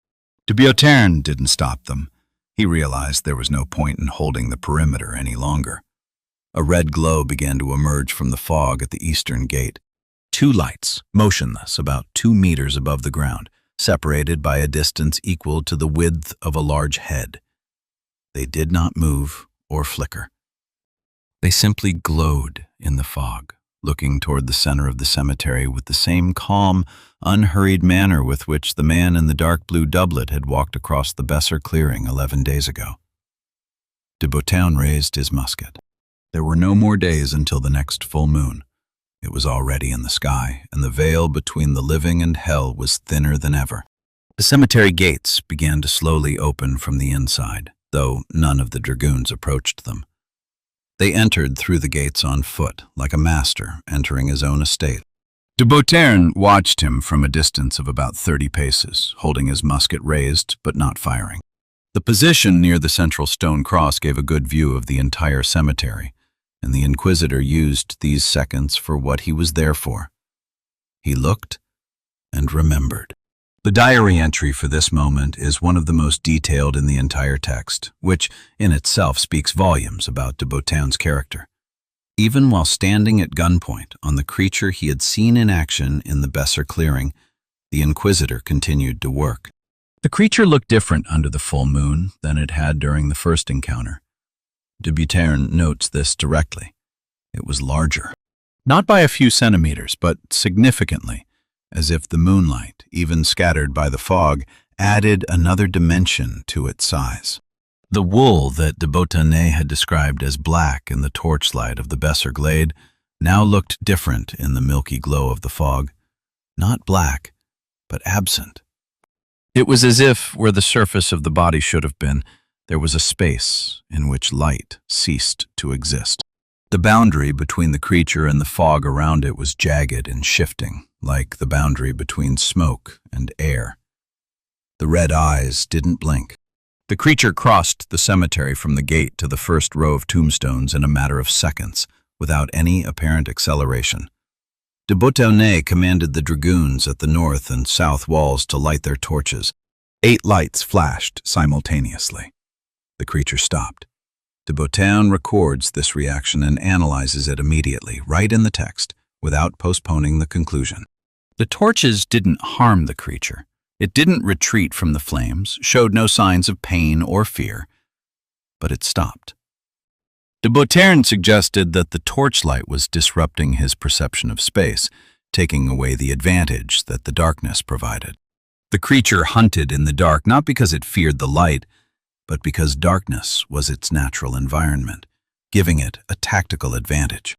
De Beautain didn't stop them. He realized there was no point in holding the perimeter any longer. A red glow began to emerge from the fog at the eastern gate. Two lights, motionless about 2 meters above the ground, separated by a distance equal to the width of a large head. They did not move or flicker. They simply glowed in the fog, looking toward the center of the cemetery with the same calm, unhurried manner with which the man in the dark blue doublet had walked across the Besser Clearing 11 days ago. De Beautain raised his musket. There were no more days until the next full moon. It was already in the sky, and the veil between the living and hell was thinner than ever. The cemetery gates began to slowly open from the inside, though none of the dragoons approached them. They entered through the gates on foot, like a master entering his own estate. De Beautain watched him from a distance of about 30 paces, holding his musket raised but not firing. The position near the central stone cross gave a good view of the entire cemetery, and the Inquisitor used these seconds for what he was there for. He looked and remembered. The diary entry for this moment is one of the most detailed in the entire text, which in itself speaks volumes about de Beautain's character. Even while standing at gunpoint on the creature he had seen in action in the Besser Clearing, the Inquisitor continued to work. The creature looked different under the full moon than it had during the first encounter. De Beautain notes this directly. It was larger. Not by a few centimeters, but significantly, as if the moonlight, even scattered by the fog, added another dimension to its size. The wool that de Beautain had described as black in the torchlight of the Besser glade now looked different in the milky glow of the fog. Not black, but absent. It was as if, where the surface of the body should have been, there was a space in which light ceased to exist. The boundary between the creature and the fog around it was jagged and shifting, like the boundary between smoke and air. The red eyes didn't blink. The creature crossed the cemetery from the gate to the first row of tombstones in a matter of seconds, without any apparent acceleration. De Beautain commanded the dragoons at the north and south walls to light their torches. 8 lights flashed simultaneously. The creature stopped. De Beautain records this reaction and analyzes it immediately, right in the text, without postponing the conclusion. The torches didn't harm the creature. It didn't retreat from the flames, showed no signs of pain or fear, but it stopped. De Beautain suggested that the torchlight was disrupting his perception of space, taking away the advantage that the darkness provided. The creature hunted in the dark not because it feared the light, but because darkness was its natural environment, giving it a tactical advantage.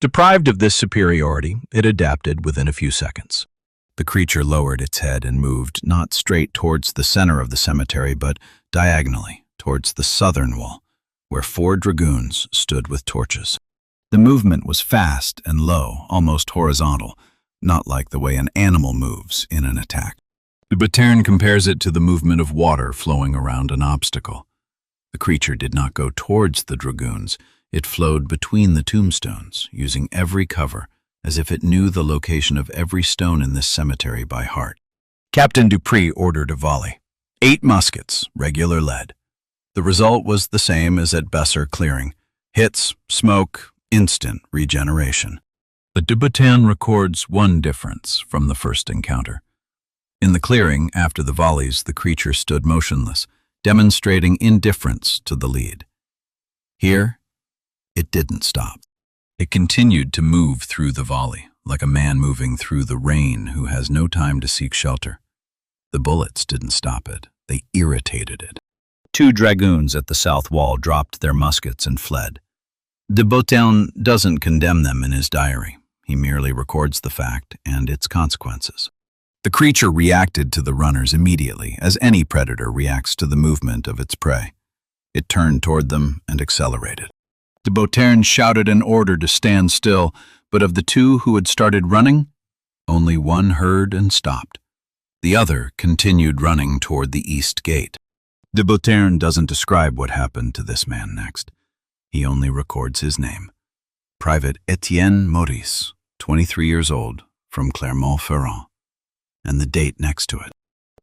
Deprived of this superiority, it adapted within a few seconds. The creature lowered its head and moved not straight towards the center of the cemetery, but diagonally towards the southern wall, where 4 dragoons stood with torches. The movement was fast and low, almost horizontal, not like the way an animal moves in an attack. Gévaudan compares it to the movement of water flowing around an obstacle. The creature did not go towards the dragoons. It flowed between the tombstones, using every cover, as if it knew the location of every stone in this cemetery by heart. Captain Dupree ordered a volley. 8 muskets, regular lead. The result was the same as at Besser Clearing. Hits, smoke, instant regeneration. But Gévaudan records one difference from the first encounter. In the clearing, after the volleys, the creature stood motionless, demonstrating indifference to the lead. Here, it didn't stop. It continued to move through the volley, like a man moving through the rain who has no time to seek shelter. The bullets didn't stop it. They irritated it. 2 dragoons at the south wall dropped their muskets and fled. Gévaudan doesn't condemn them in his diary. He merely records the fact and its consequences. The creature reacted to the runners immediately, as any predator reacts to the movement of its prey. It turned toward them and accelerated. Gévaudan shouted an order to stand still, but of the 2 who had started running, only one heard and stopped. The other continued running toward the east gate. Gévaudan doesn't describe what happened to this man next. He only records his name. Private Etienne Maurice, 23 years old, from Clermont-Ferrand, and the date next to it.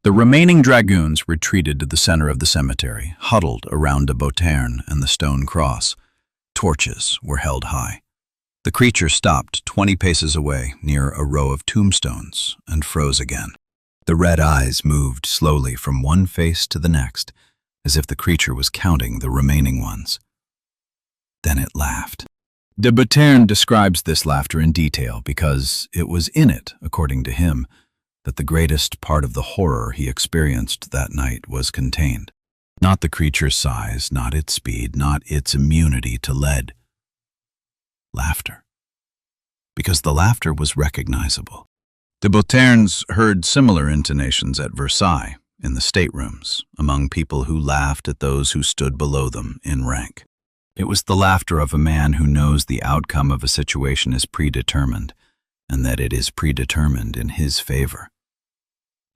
The remaining dragoons retreated to the center of the cemetery, huddled around Gévaudan and the stone cross. Torches were held high. The creature stopped 20 paces away near a row of tombstones and froze again. The red eyes moved slowly from one face to the next, as if the creature was counting the remaining ones. Then it laughed. Gévaudan describes this laughter in detail because it was in it, according to him, that the greatest part of the horror he experienced that night was contained. Not the creature's size, not its speed, not its immunity to lead. Laughter. Because the laughter was recognizable. Gévaudan heard similar intonations at Versailles, in the staterooms, among people who laughed at those who stood below them in rank. It was the laughter of a man who knows the outcome of a situation is predetermined, and that it is predetermined in his favor.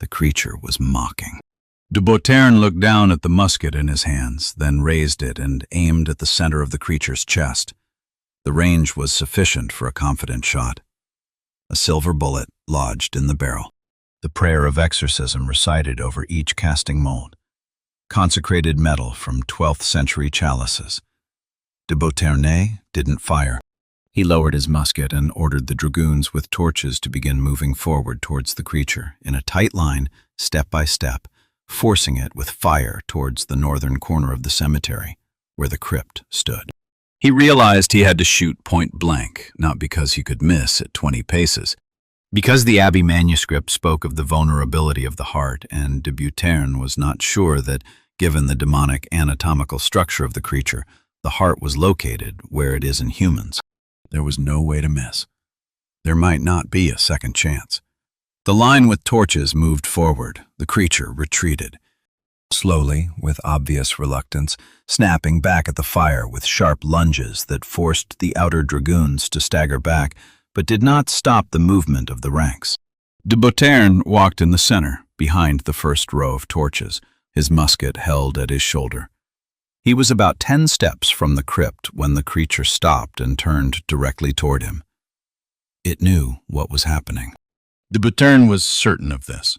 The creature was mocking. Gévaudan looked down at the musket in his hands, then raised it and aimed at the center of the creature's chest. The range was sufficient for a confident shot. A silver bullet lodged in the barrel. The prayer of exorcism recited over each casting mold. Consecrated metal from 12th century chalices. Gévaudan didn't fire. He lowered his musket and ordered the dragoons with torches to begin moving forward towards the creature in a tight line, step by step, forcing it with fire towards the northern corner of the cemetery, where the crypt stood. He realized he had to shoot point blank, not because he could miss at 20 paces. Because the Abbey manuscript spoke of the vulnerability of the heart, and Gévaudan was not sure that, given the demonic anatomical structure of the creature, the heart was located where it is in humans. There was no way to miss. There might not be a second chance. The line with torches moved forward. The creature retreated. Slowly, with obvious reluctance, snapping back at the fire with sharp lunges that forced the outer dragoons to stagger back, but did not stop the movement of the ranks. Gévaudan walked in the center, behind the first row of torches, his musket held at his shoulder. He was about 10 steps from the crypt when the creature stopped and turned directly toward him. It knew what was happening. Gévaudan was certain of this.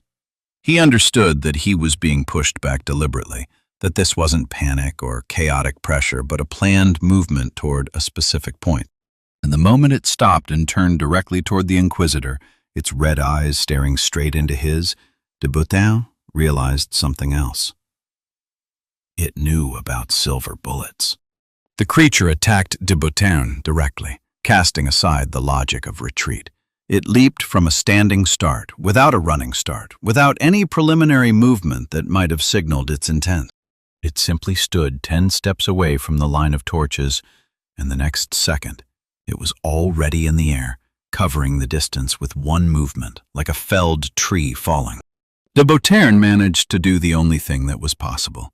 He understood that he was being pushed back deliberately, that this wasn't panic or chaotic pressure, but a planned movement toward a specific point. And the moment it stopped and turned directly toward the Inquisitor, its red eyes staring straight into his, Gévaudan realized something else. It knew about silver bullets. The creature attacked Gévaudan directly, casting aside the logic of retreat. It leaped from a standing start, without a running start, without any preliminary movement that might have signaled its intent. It simply stood 10 steps away from the line of torches, and the next second, it was already in the air, covering the distance with one movement, like a felled tree falling. De Beauterne managed to do the only thing that was possible.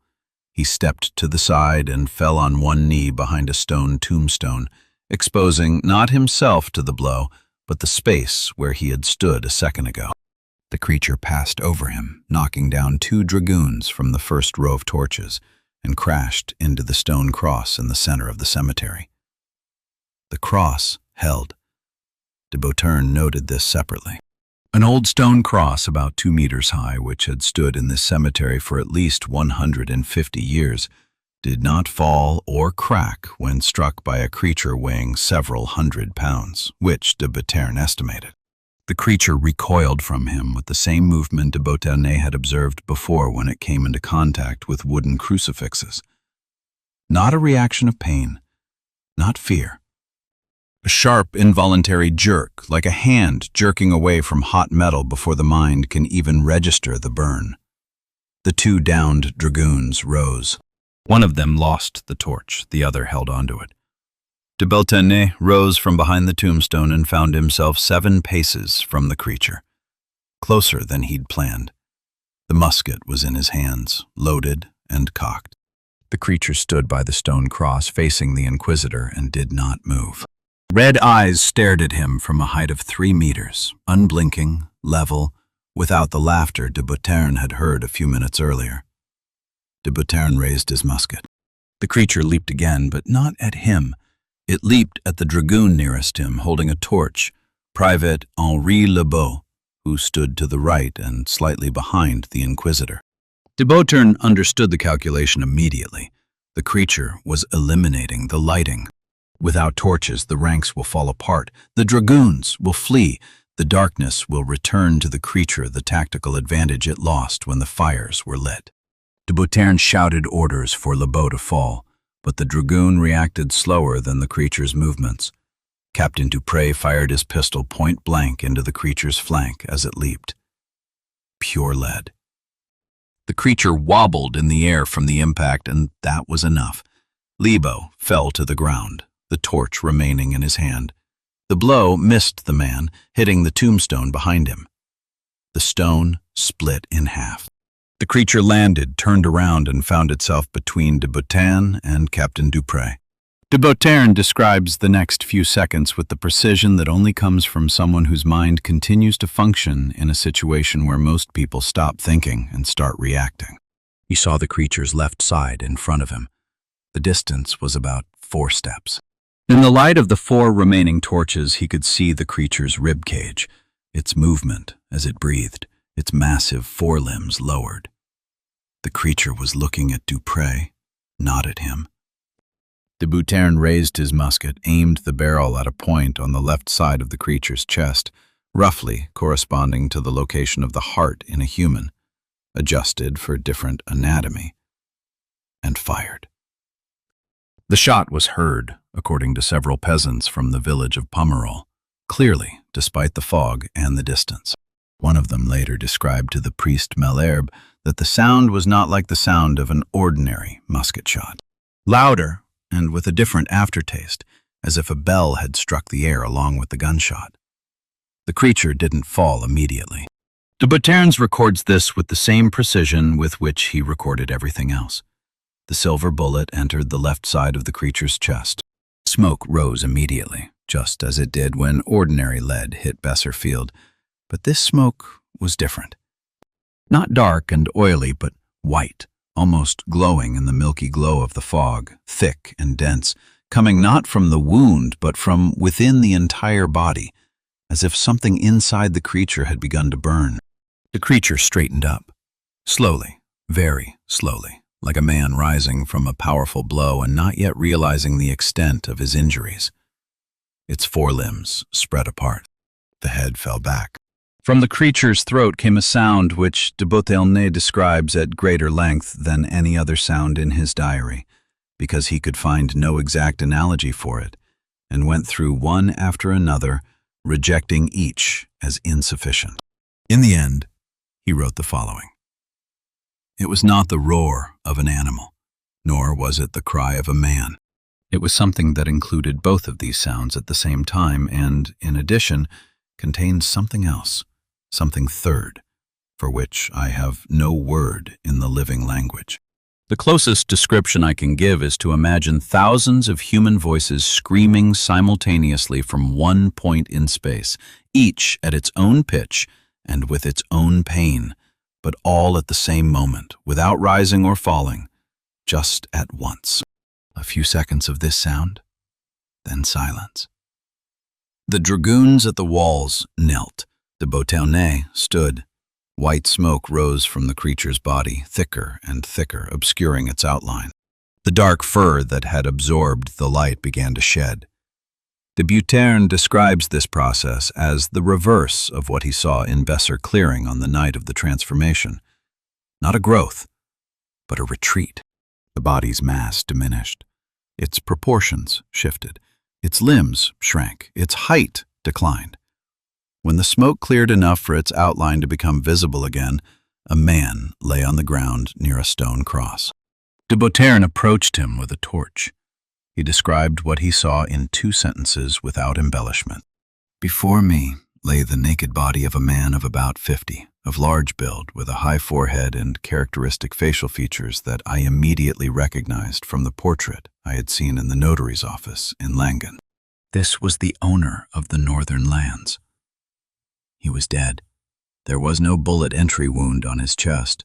He stepped to the side and fell on one knee behind a stone tombstone, exposing not himself to the blow, but the space where he had stood a second ago. The creature passed over him, knocking down 2 dragoons from the first row of torches, and crashed into the stone cross in the center of the cemetery. The cross held. De Beauterne noted this separately. An old stone cross about 2 meters high, which had stood in this cemetery for at least 150 years, did not fall or crack when struck by a creature weighing several hundred pounds, which de Beauterne estimated. The creature recoiled from him with the same movement de Beauterne had observed before when it came into contact with wooden crucifixes. Not a reaction of pain, not fear. A sharp, involuntary jerk, like a hand jerking away from hot metal before the mind can even register the burn. The 2 downed dragoons rose. One of them lost the torch, the other held onto it. De Beauterne rose from behind the tombstone and found himself 7 paces from the creature, closer than he'd planned. The musket was in his hands, loaded and cocked. The creature stood by the stone cross facing the Inquisitor and did not move. Red eyes stared at him from a height of 3 meters, unblinking, level, without the laughter de Beauterne had heard a few minutes earlier. De Beauterne raised his musket. The creature leaped again, but not at him. It leaped at the dragoon nearest him, holding a torch, Private Henri Lebeau, who stood to the right and slightly behind the Inquisitor. De Beauterne understood the calculation immediately. The creature was eliminating the lighting. Without torches, the ranks will fall apart. The dragoons will flee. The darkness will return to the creature the tactical advantage it lost when the fires were lit. De Beauterne shouted orders for Lebeau to fall, but the dragoon reacted slower than the creature's movements. Captain Dupré fired his pistol point-blank into the creature's flank as it leaped. Pure lead. The creature wobbled in the air from the impact, and that was enough. Lebeau fell to the ground, the torch remaining in his hand. The blow missed the man, hitting the tombstone behind him. The stone split in half. The creature landed, turned around, and found itself between de Beauterne and Captain Dupré. De Beauterne describes the next few seconds with the precision that only comes from someone whose mind continues to function in a situation where most people stop thinking and start reacting. He saw the creature's left side in front of him. The distance was about 4 steps. In the light of the 4 remaining torches, he could see the creature's rib cage, its movement as it breathed, its massive forelimbs lowered. The creature was looking at Dupré, not at him. De Beauterne raised his musket, aimed the barrel at a point on the left side of the creature's chest, roughly corresponding to the location of the heart in a human, adjusted for different anatomy, and fired. The shot was heard, according to several peasants from the village of Pomerol, clearly, despite the fog and the distance. One of them later described to the priest Malherbe that the sound was not like the sound of an ordinary musket shot. Louder, and with a different aftertaste, as if a bell had struck the air along with the gunshot. The creature didn't fall immediately. De Beauterne records this with the same precision with which he recorded everything else. The silver bullet entered the left side of the creature's chest. Smoke rose immediately, just as it did when ordinary lead hit Besser Field, but this smoke was different. Not dark and oily, but white, almost glowing in the milky glow of the fog, thick and dense, coming not from the wound but from within the entire body, as if something inside the creature had begun to burn. The creature straightened up, slowly, very slowly, like a man rising from a powerful blow and not yet realizing the extent of his injuries. Its forelimbs spread apart. The head fell back. From the creature's throat came a sound which de Beauterne describes at greater length than any other sound in his diary, because he could find no exact analogy for it, and went through one after another rejecting each as insufficient. In the end, he wrote the following. It was not the roar of an animal, nor was it the cry of a man. It was something that included both of these sounds at the same time and, in addition, contained something else, something third, for which I have no word in the living language. The closest description I can give is to imagine thousands of human voices screaming simultaneously from one point in space, each at its own pitch and with its own pain, but all at the same moment, without rising or falling, just at once. A few seconds of this sound, then silence. The dragoons at the walls knelt. De Beauternay stood. White smoke rose from the creature's body, thicker and thicker, obscuring its outline. The dark fur that had absorbed the light began to shed. De Beauternay describes this process as the reverse of what he saw in Besser clearing on the night of the transformation. Not a growth, but a retreat. The body's mass diminished. Its proportions shifted. Its limbs shrank. Its height declined. When the smoke cleared enough for its outline to become visible again, a man lay on the ground near a stone cross. De Beauternay approached him with a torch. He described what he saw in 2 sentences without embellishment. Before me lay the naked body of a man of about 50, of large build, with a high forehead and characteristic facial features that I immediately recognized from the portrait I had seen in the notary's office in Langen. This was the owner of the northern lands. He was dead. There was no bullet entry wound on his chest.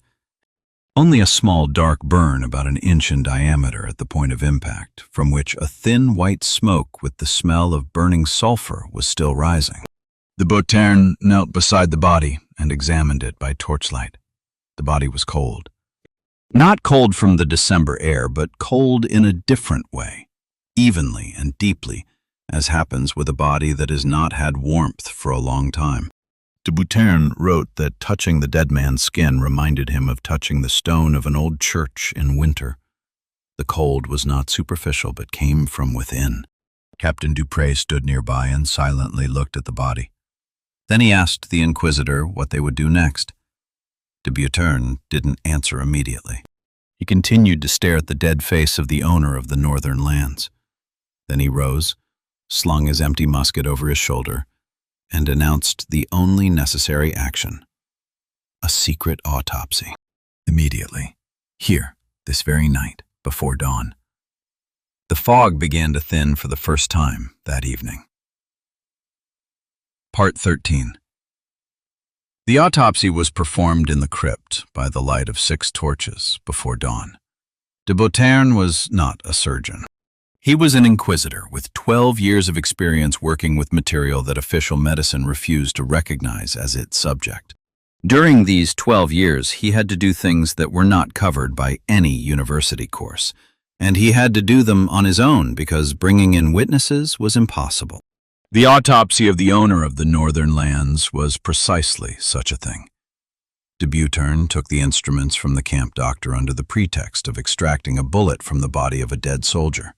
Only a small dark burn about an inch in diameter at the point of impact, from which a thin white smoke with the smell of burning sulfur was still rising. De Beauternay knelt beside the body and examined it by torchlight. The body was cold. Not cold from the December air, but cold in a different way, evenly and deeply, as happens with a body that has not had warmth for a long time. De Beauternay wrote that touching the dead man's skin reminded him of touching the stone of an old church in winter. The cold was not superficial, but came from within. Captain Dupré stood nearby and silently looked at the body. Then he asked the Inquisitor what they would do next. De Beauternay didn't answer immediately. He continued to stare at the dead face of the owner of the northern lands. Then he rose, slung his empty musket over his shoulder, and announced the only necessary action: a secret autopsy. Immediately, here, this very night, before dawn. The fog began to thin for the first time that evening. Part 13. The autopsy was performed in the crypt by the light of 6 torches before dawn. De Beauternay was not a surgeon. He was an inquisitor with 12 years of experience working with material that official medicine refused to recognize as its subject. During these 12 years, he had to do things that were not covered by any university course, and he had to do them on his own because bringing in witnesses was impossible. The autopsy of the owner of the northern lands was precisely such a thing. De Beauternay took the instruments from the camp doctor under the pretext of extracting a bullet from the body of a dead soldier.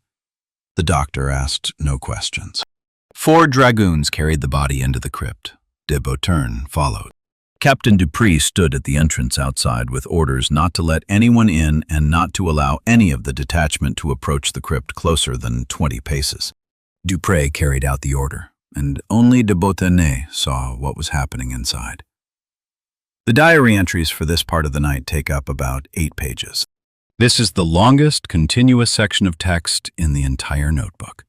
The doctor asked no questions. 4 dragoons carried the body into the crypt. De Beauternay followed. Captain Dupré stood at the entrance outside with orders not to let anyone in and not to allow any of the detachment to approach the crypt closer than 20 paces. Dupré carried out the order, and only de Beauternay saw what was happening inside. The diary entries for this part of the night take up about 8 pages. This is the longest continuous section of text in the entire notebook.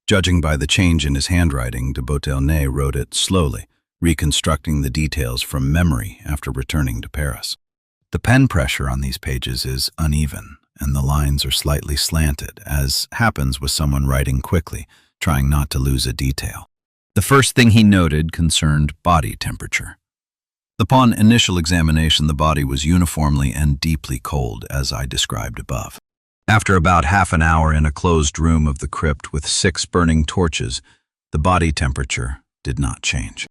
Judging by the change in his handwriting, de Beauternay wrote it slowly, reconstructing the details from memory after returning to Paris. The pen pressure on these pages is uneven, and the lines are slightly slanted, as happens with someone writing quickly, trying not to lose a detail. The first thing he noted concerned body temperature. Upon initial examination, the body was uniformly and deeply cold, as I described above. After about half an hour in a closed room of the crypt with 6 burning torches, the body temperature did not change.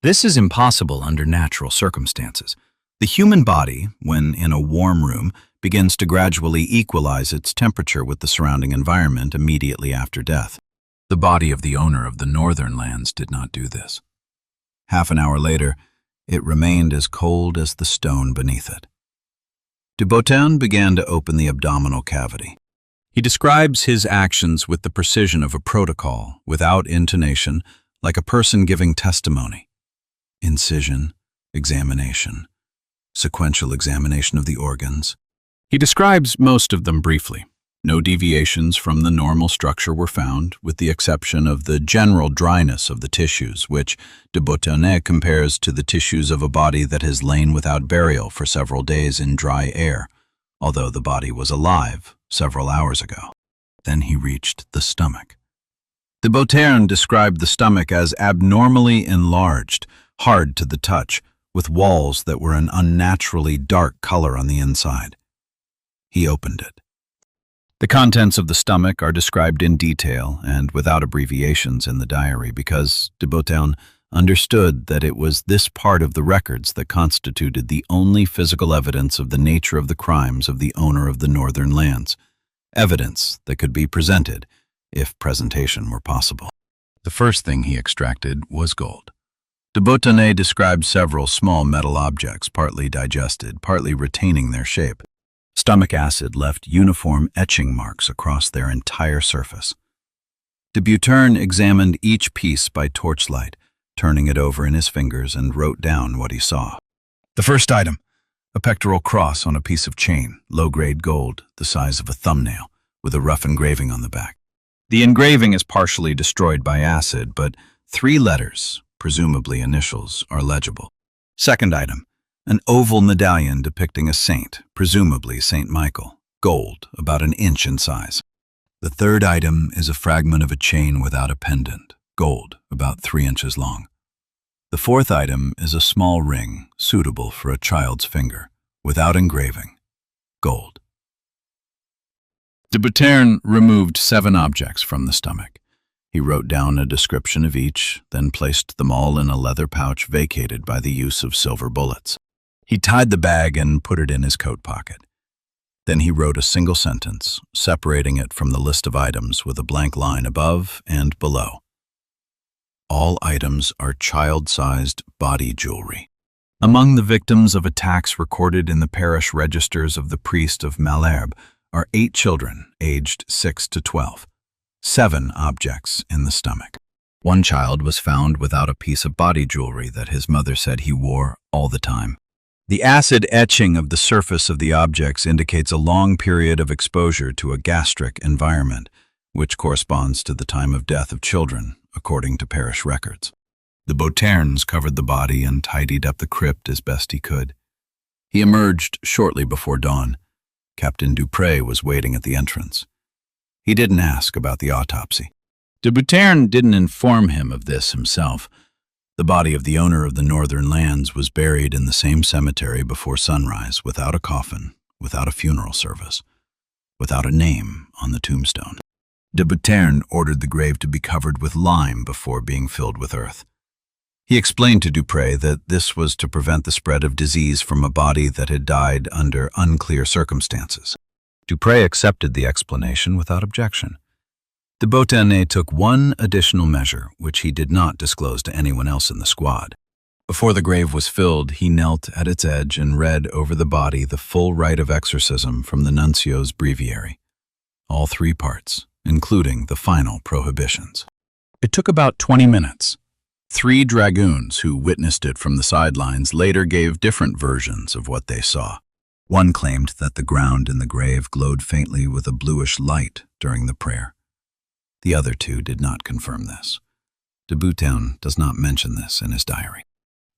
This is impossible under natural circumstances. The human body, when in a warm room, begins to gradually equalize its temperature with the surrounding environment immediately after death. The body of the owner of the northern lands did not do this. Half an hour later, it remained as cold as the stone beneath it. Gévaudan began to open the abdominal cavity. He describes his actions with the precision of a protocol, without intonation, like a person giving testimony. Incision, examination, sequential examination of the organs. He describes most of them briefly. No deviations from the normal structure were found, with the exception of the general dryness of the tissues, which Gévaudan compares to the tissues of a body that has lain without burial for several days in dry air, although the body was alive several hours ago. Then he reached the stomach. Gévaudan described the stomach as abnormally enlarged, hard to the touch, with walls that were an unnaturally dark color on the inside. He opened it. The contents of the stomach are described in detail and without abbreviations in the diary because Gévaudan understood that it was this part of the records that constituted the only physical evidence of the nature of the crimes of the owner of the northern lands, evidence that could be presented if presentation were possible. The first thing he extracted was gold. Gévaudan described several small metal objects, partly digested, partly retaining their shape. Stomach acid left uniform etching marks across their entire surface. Gévaudan examined each piece by torchlight, turning it over in his fingers, and wrote down what he saw. The first item, a pectoral cross on a piece of chain, low-grade gold, the size of a thumbnail, with a rough engraving on the back. The engraving is partially destroyed by acid, but 3 letters, presumably initials, are legible. Second item, an oval medallion depicting a saint, presumably St. Michael, gold, about an inch in size. The third item is a fragment of a chain without a pendant, gold, about 3 inches long. The fourth item is a small ring, suitable for a child's finger, without engraving, gold. Gévaudan removed 7 objects from the stomach. He wrote down a description of each, then placed them all in a leather pouch vacated by the use of silver bullets. He tied the bag and put it in his coat pocket. Then he wrote a single sentence, separating it from the list of items with a blank line above and below. All items are child-sized body jewelry. Among the victims of attacks recorded in the parish registers of the priest of Malherbe are 8 children aged 6 to 12, 7 objects in the stomach. One child was found without a piece of body jewelry that his mother said he wore all the time. The acid etching of the surface of the objects indicates a long period of exposure to a gastric environment, which corresponds to the time of death of children, according to parish records. The Gévaudan covered the body and tidied up the crypt as best he could. He emerged shortly before dawn. Captain Dupré was waiting at the entrance. He didn't ask about the autopsy. Gévaudan didn't inform him of this himself. The body of the owner of the northern lands was buried in the same cemetery before sunrise, without a coffin, without a funeral service, without a name on the tombstone. Gévaudan ordered the grave to be covered with lime before being filled with earth. He explained to Dupré that this was to prevent the spread of disease from a body that had died under unclear circumstances. Dupré accepted the explanation without objection. Gévaudan took one additional measure, which he did not disclose to anyone else in the squad. Before the grave was filled, he knelt at its edge and read over the body the full rite of exorcism from the nuncio's breviary, all 3 parts, including the final prohibitions. It took about 20 minutes. 3 dragoons who witnessed it from the sidelines later gave different versions of what they saw. One claimed that the ground in the grave glowed faintly with a bluish light during the prayer. The other 2 did not confirm this. Gévaudan does not mention this in his diary.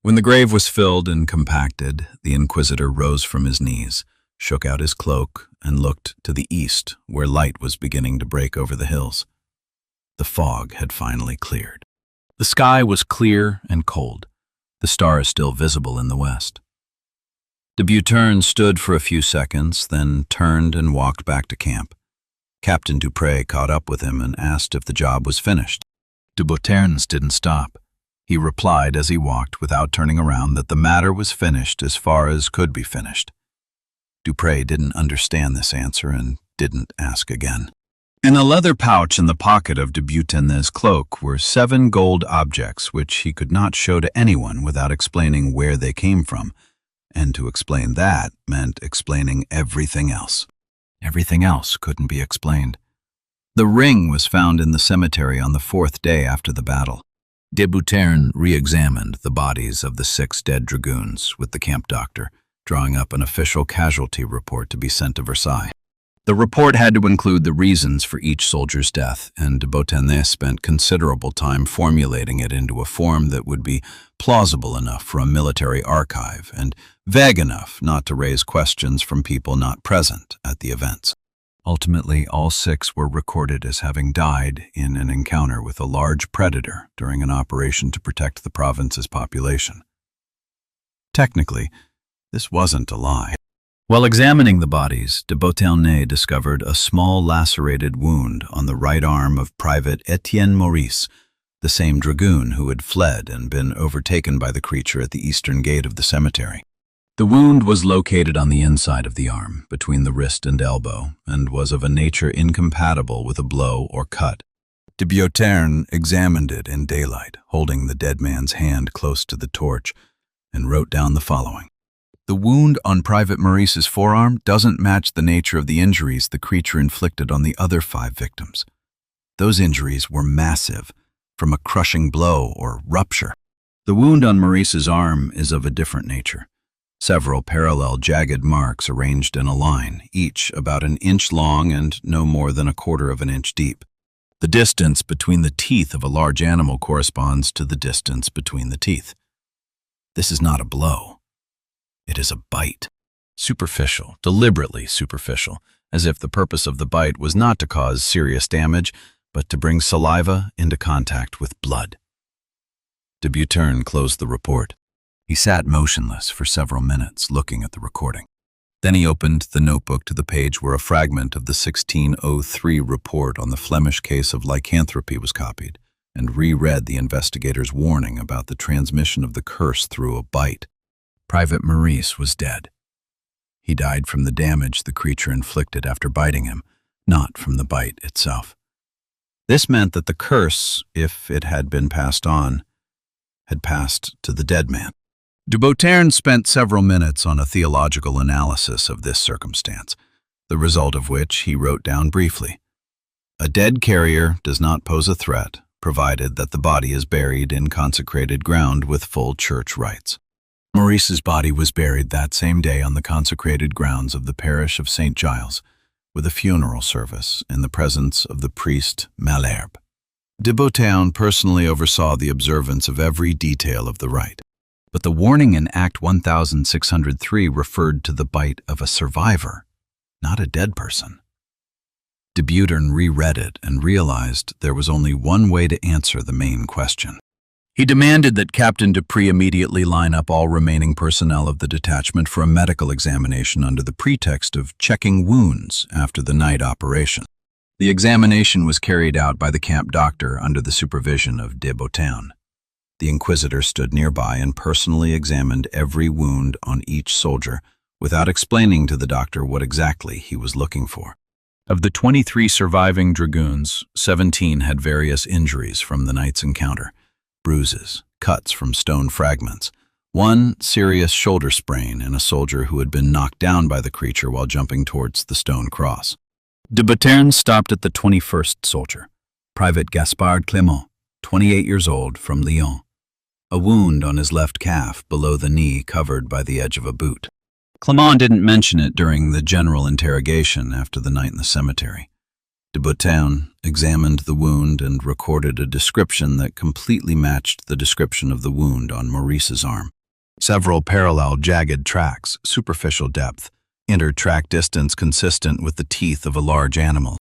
When the grave was filled and compacted, the inquisitor rose from his knees, shook out his cloak, and looked to the east, where light was beginning to break over the hills. The fog had finally cleared. The sky was clear and cold, the stars still visible in the west. Gévaudan stood for a few seconds, then turned and walked back to camp. Captain Dupré caught up with him and asked if the job was finished. Gévaudan didn't stop. He replied as he walked without turning around that the matter was finished as far as could be finished. Dupré didn't understand this answer and didn't ask again. In a leather pouch in the pocket of de Boutonnais' cloak were 7 gold objects which he could not show to anyone without explaining where they came from, and to explain that meant explaining everything else. Everything else couldn't be explained. The ring was found in the cemetery on the 4th day after the battle. De Bouterne re-examined the bodies of the 6 dead dragoons with the camp doctor, drawing up an official casualty report to be sent to Versailles. The report had to include the reasons for each soldier's death, and de Boutonnais spent considerable time formulating it into a form that would be plausible enough for a military archive and vague enough not to raise questions from people not present at the events. Ultimately, all 6 were recorded as having died in an encounter with a large predator during an operation to protect the province's population. Technically, this wasn't a lie. While examining the bodies, de Boutonnais discovered a small lacerated wound on the right arm of Private Etienne Maurice, the same dragoon who had fled and been overtaken by the creature at the eastern gate of the cemetery. The wound was located on the inside of the arm, between the wrist and elbow, and was of a nature incompatible with a blow or cut. De Bouterne examined it in daylight, holding the dead man's hand close to the torch, and wrote down the following. The wound on Private Maurice's forearm doesn't match the nature of the injuries the creature inflicted on the other 5 victims. Those injuries were massive, from a crushing blow or rupture. The wound on Maurice's arm is of a different nature. Several parallel jagged marks arranged in a line, each about an inch long and no more than 1/4 of an inch deep. The distance between the teeth of a large animal corresponds to the distance between the teeth. This is not a blow. It is a bite. Superficial, deliberately superficial, as if the purpose of the bite was not to cause serious damage, but to bring saliva into contact with blood. De Bouterne closed the report. He sat motionless for several minutes, looking at the recording. Then he opened the notebook to the page where a fragment of the 1603 report on the Flemish case of lycanthropy was copied, and reread the investigator's warning about the transmission of the curse through a bite. Private Maurice was dead. He died from the damage the creature inflicted after biting him, not from the bite itself. This meant that the curse, if it had been passed on, had passed to the dead man. De Bouterne spent several minutes on a theological analysis of this circumstance, the result of which he wrote down briefly. A dead carrier does not pose a threat, provided that the body is buried in consecrated ground with full church rites. Maurice's body was buried that same day on the consecrated grounds of the parish of St. Giles, with a funeral service in the presence of the priest Malherbe. De Bouterne personally oversaw the observance of every detail of the rite. But the warning in Act 1603 referred to the bite of a survivor, not a dead person. De Bouterne reread it and realized there was only one way to answer the main question. He demanded that Captain Dupree immediately line up all remaining personnel of the detachment for a medical examination under the pretext of checking wounds after the night operation. The examination was carried out by the camp doctor under the supervision of de Bouterne. The Inquisitor stood nearby and personally examined every wound on each soldier without explaining to the doctor what exactly he was looking for. Of the 23 surviving dragoons, 17 had various injuries from the night's encounter. Bruises, cuts from stone fragments, one serious shoulder sprain in a soldier who had been knocked down by the creature while jumping towards the stone cross. De Bouterne stopped at the 21st soldier, Private Gaspard Clément, 28 years old, from Lyon. A wound on his left calf below the knee covered by the edge of a boot. Clément didn't mention it during the general interrogation after the night in the cemetery. De Bouterne examined the wound and recorded a description that completely matched the description of the wound on Maurice's arm. Several parallel jagged tracks, superficial depth, inter-track distance consistent with the teeth of a large animal.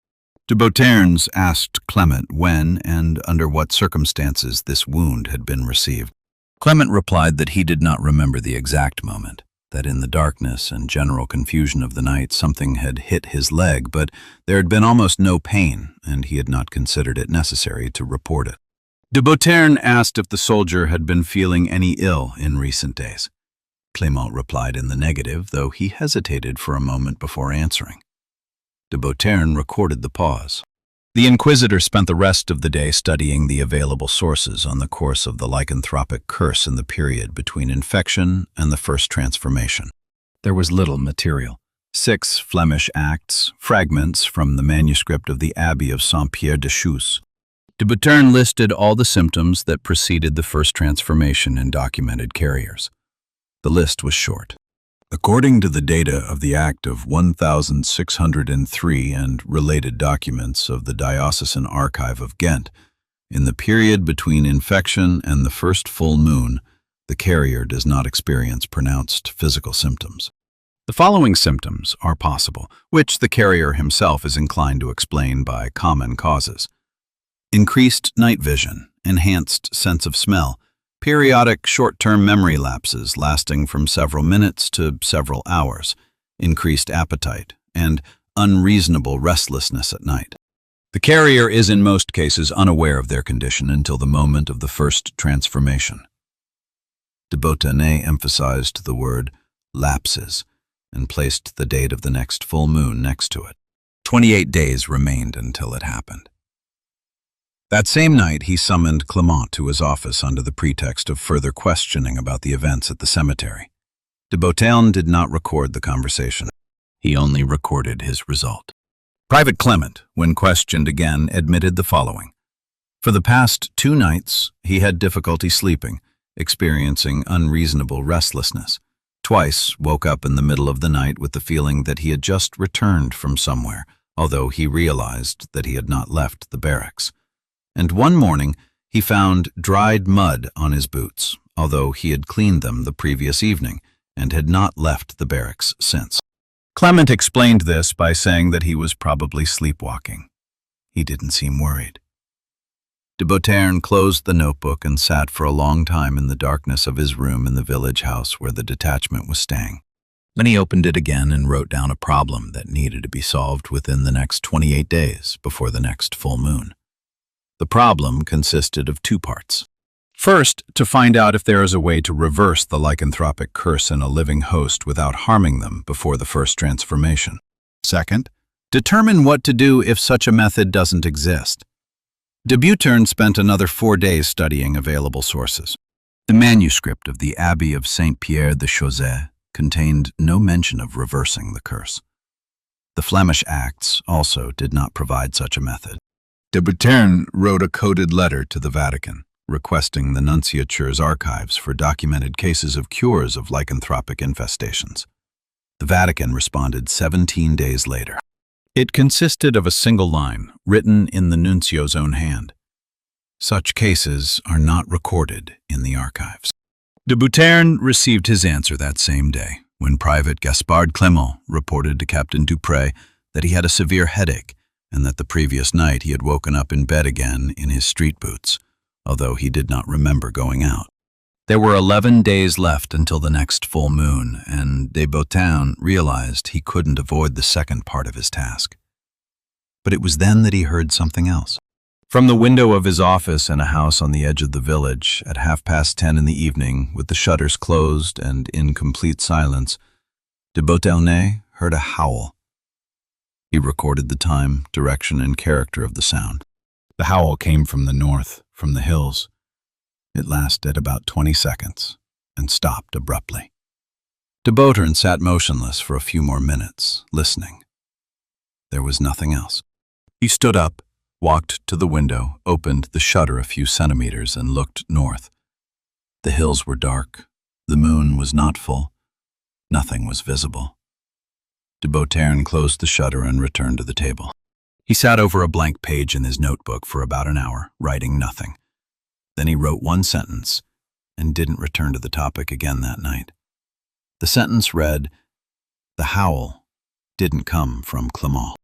De Bouterne asked Clement when and under what circumstances this wound had been received. Clement replied that he did not remember the exact moment, that in the darkness and general confusion of the night something had hit his leg, but there had been almost no pain, and he had not considered it necessary to report it. De Bouterne asked if the soldier had been feeling any ill in recent days. Clément replied in the negative, though he hesitated for a moment before answering. De Bouterne recorded the pause. The Inquisitor spent the rest of the day studying the available sources on the course of the lycanthropic curse in the period between infection and the first transformation. There was little material. 6 Flemish acts, fragments from the manuscript of the Abbey of Saint-Pierre-de-Chausse. De Boutin listed all the symptoms that preceded the first transformation in documented carriers. The list was short. According to the data of the Act of 1603 and related documents of the Diocesan Archive of Ghent, in the period between infection and the first full moon, the carrier does not experience pronounced physical symptoms. The following symptoms are possible, which the carrier himself is inclined to explain by common causes. Increased night vision, enhanced sense of smell, periodic short-term memory lapses lasting from several minutes to several hours, increased appetite, and unreasonable restlessness at night. The carrier is in most cases unaware of their condition until the moment of the first transformation. De Boutin emphasized the word lapses and placed the date of the next full moon next to it. 28 days remained until it happened. That same night, he summoned Clement to his office under the pretext of further questioning about the events at the cemetery. De Boutin did not record the conversation. He only recorded his result. Private Clement, when questioned again, admitted the following. For the past 2 nights, he had difficulty sleeping, experiencing unreasonable restlessness. Twice woke up in the middle of the night with the feeling that he had just returned from somewhere, although he realized that he had not left the barracks. And one morning, he found dried mud on his boots, although he had cleaned them the previous evening and had not left the barracks since. Clement explained this by saying that he was probably sleepwalking. He didn't seem worried. De Boutin closed the notebook and sat for a long time in the darkness of his room in the village house where the detachment was staying. Then he opened it again and wrote down a problem that needed to be solved within the next 28 days before the next full moon. The problem consisted of 2 parts. First, to find out if there is a way to reverse the lycanthropic curse in a living host without harming them before the first transformation. Second, determine what to do if such a method doesn't exist. De Boutin spent another 4 days studying available sources. The manuscript of the Abbey of Saint-Pierre-de-Chausse contained no mention of reversing the curse. The Flemish Acts also did not provide such a method. De Boutin wrote a coded letter to the Vatican, requesting the nunciature's archives for documented cases of cures of lycanthropic infestations. The Vatican responded 17 days later. It consisted of a single line, written in the nuncio's own hand. Such cases are not recorded in the archives. De Boutin received his answer that same day, when Private Gaspard Clement reported to Captain Dupré that he had a severe headache and that the previous night he had woken up in bed again in his street boots, although he did not remember going out. There were 11 days left until the next full moon, and de Boutin realized he couldn't avoid the second part of his task. But it was then that he heard something else. From the window of his office in a house on the edge of the village, at 10:30 in the evening, with the shutters closed and in complete silence, de Boutin heard a howl. He recorded the time, direction, and character of the sound. The howl came from the north, from the hills. It lasted about 20 seconds and stopped abruptly. De Boutin sat motionless for a few more minutes, listening. There was nothing else. He stood up, walked to the window, opened the shutter a few centimeters, and looked north. The hills were dark. The moon was not full. Nothing was visible. De Boutin closed the shutter and returned to the table. He sat over a blank page in his notebook for about an hour, writing nothing. Then he wrote 1 sentence and didn't return to the topic again that night. The sentence read, "The howl didn't come from Clement."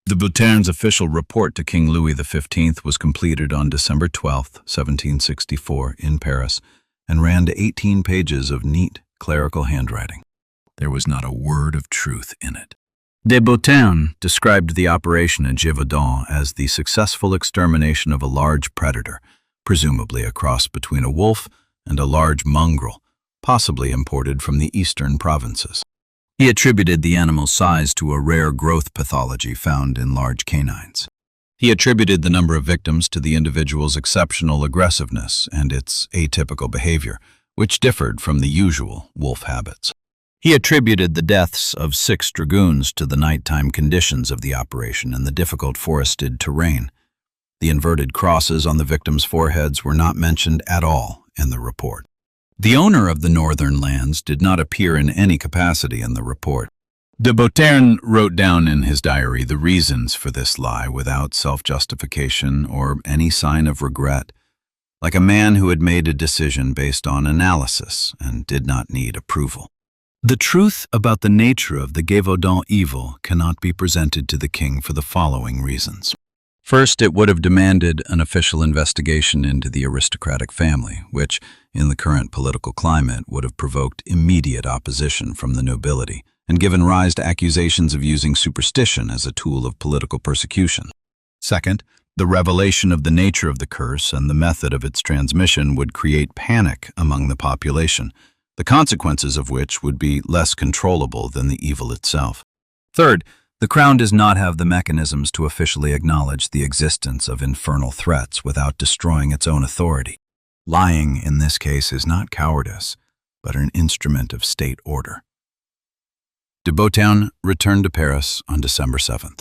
De Boutin's official report to King Louis XV was completed on December 12, 1764, in Paris, and ran to 18 pages of neat clerical handwriting. There was not a word of truth in it. De Boutin described the operation at Gévaudan as the successful extermination of a large predator, presumably a cross between a wolf and a large mongrel, possibly imported from the eastern provinces. He attributed the animal's size to a rare growth pathology found in large canines. He attributed the number of victims to the individual's exceptional aggressiveness and its atypical behavior, which differed from the usual wolf habits. He attributed the deaths of 6 dragoons to the nighttime conditions of the operation and the difficult forested terrain. The inverted crosses on the victims' foreheads were not mentioned at all in the report. The owner of the northern lands did not appear in any capacity in the report. De Beauterne wrote down in his diary the reasons for this lie without self-justification or any sign of regret, like a man who had made a decision based on analysis and did not need approval. The truth about the nature of the Gévaudan evil cannot be presented to the king for the following reasons. First, it would have demanded an official investigation into the aristocratic family, which, in the current political climate, would have provoked immediate opposition from the nobility and given rise to accusations of using superstition as a tool of political persecution. Second, the revelation of the nature of the curse and the method of its transmission would create panic among the population, the consequences of which would be less controllable than the evil itself. Third, the Crown does not have the mechanisms to officially acknowledge the existence of infernal threats without destroying its own authority. Lying in this case is not cowardice, but an instrument of state order. De Beauterne returned to Paris on December 7th.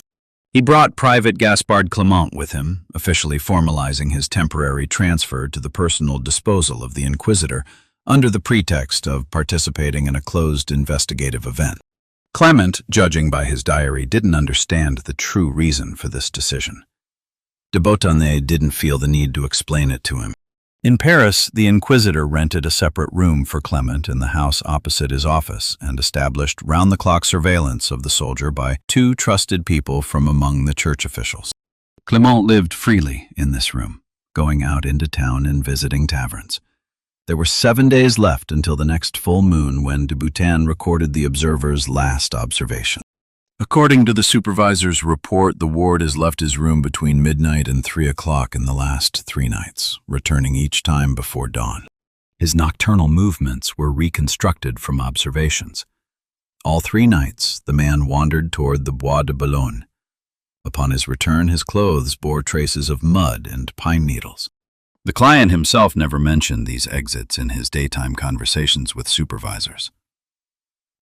He brought Private Gaspard Clément with him, officially formalizing his temporary transfer to the personal disposal of the Inquisitor under the pretext of participating in a closed investigative event. Clement, judging by his diary, didn't understand the true reason for this decision. De Beauterne didn't feel the need to explain it to him. In Paris, the Inquisitor rented a separate room for Clement in the house opposite his office and established round-the-clock surveillance of the soldier by 2 trusted people from among the church officials. Clement lived freely in this room, going out into town and visiting taverns. There were 7 days left until the next full moon when de Beauterne recorded the observer's last observation. According to the supervisor's report, the ward has left his room between midnight and 3 o'clock in the last 3 nights, returning each time before dawn. His nocturnal movements were reconstructed from observations. All 3 nights, the man wandered toward the Bois de Boulogne. Upon his return, his clothes bore traces of mud and pine needles. The client himself never mentioned these exits in his daytime conversations with supervisors.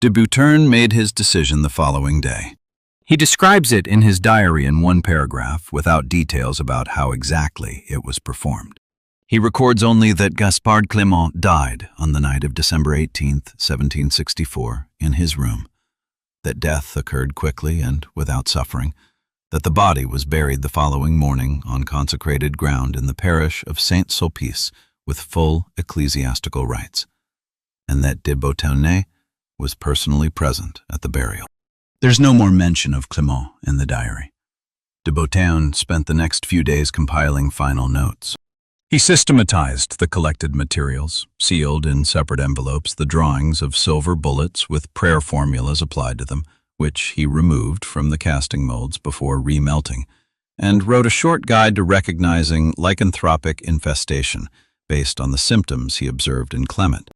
De Beauterne made his decision the following day. He describes it in his diary in 1 paragraph without details about how exactly it was performed. He records only that Gaspard Clément died on the night of December 18, 1764, in his room, that death occurred quickly and without suffering, that the body was buried the following morning on consecrated ground in the parish of Saint-Sulpice with full ecclesiastical rites, and that de Beauterne was personally present at the burial. There's no more mention of Clément in the diary. De Beauterne spent the next few days compiling final notes. He systematized the collected materials, sealed in separate envelopes the drawings of silver bullets with prayer formulas applied to them, which he removed from the casting molds before remelting, and wrote a short guide to recognizing lycanthropic infestation based on the symptoms he observed in Clement.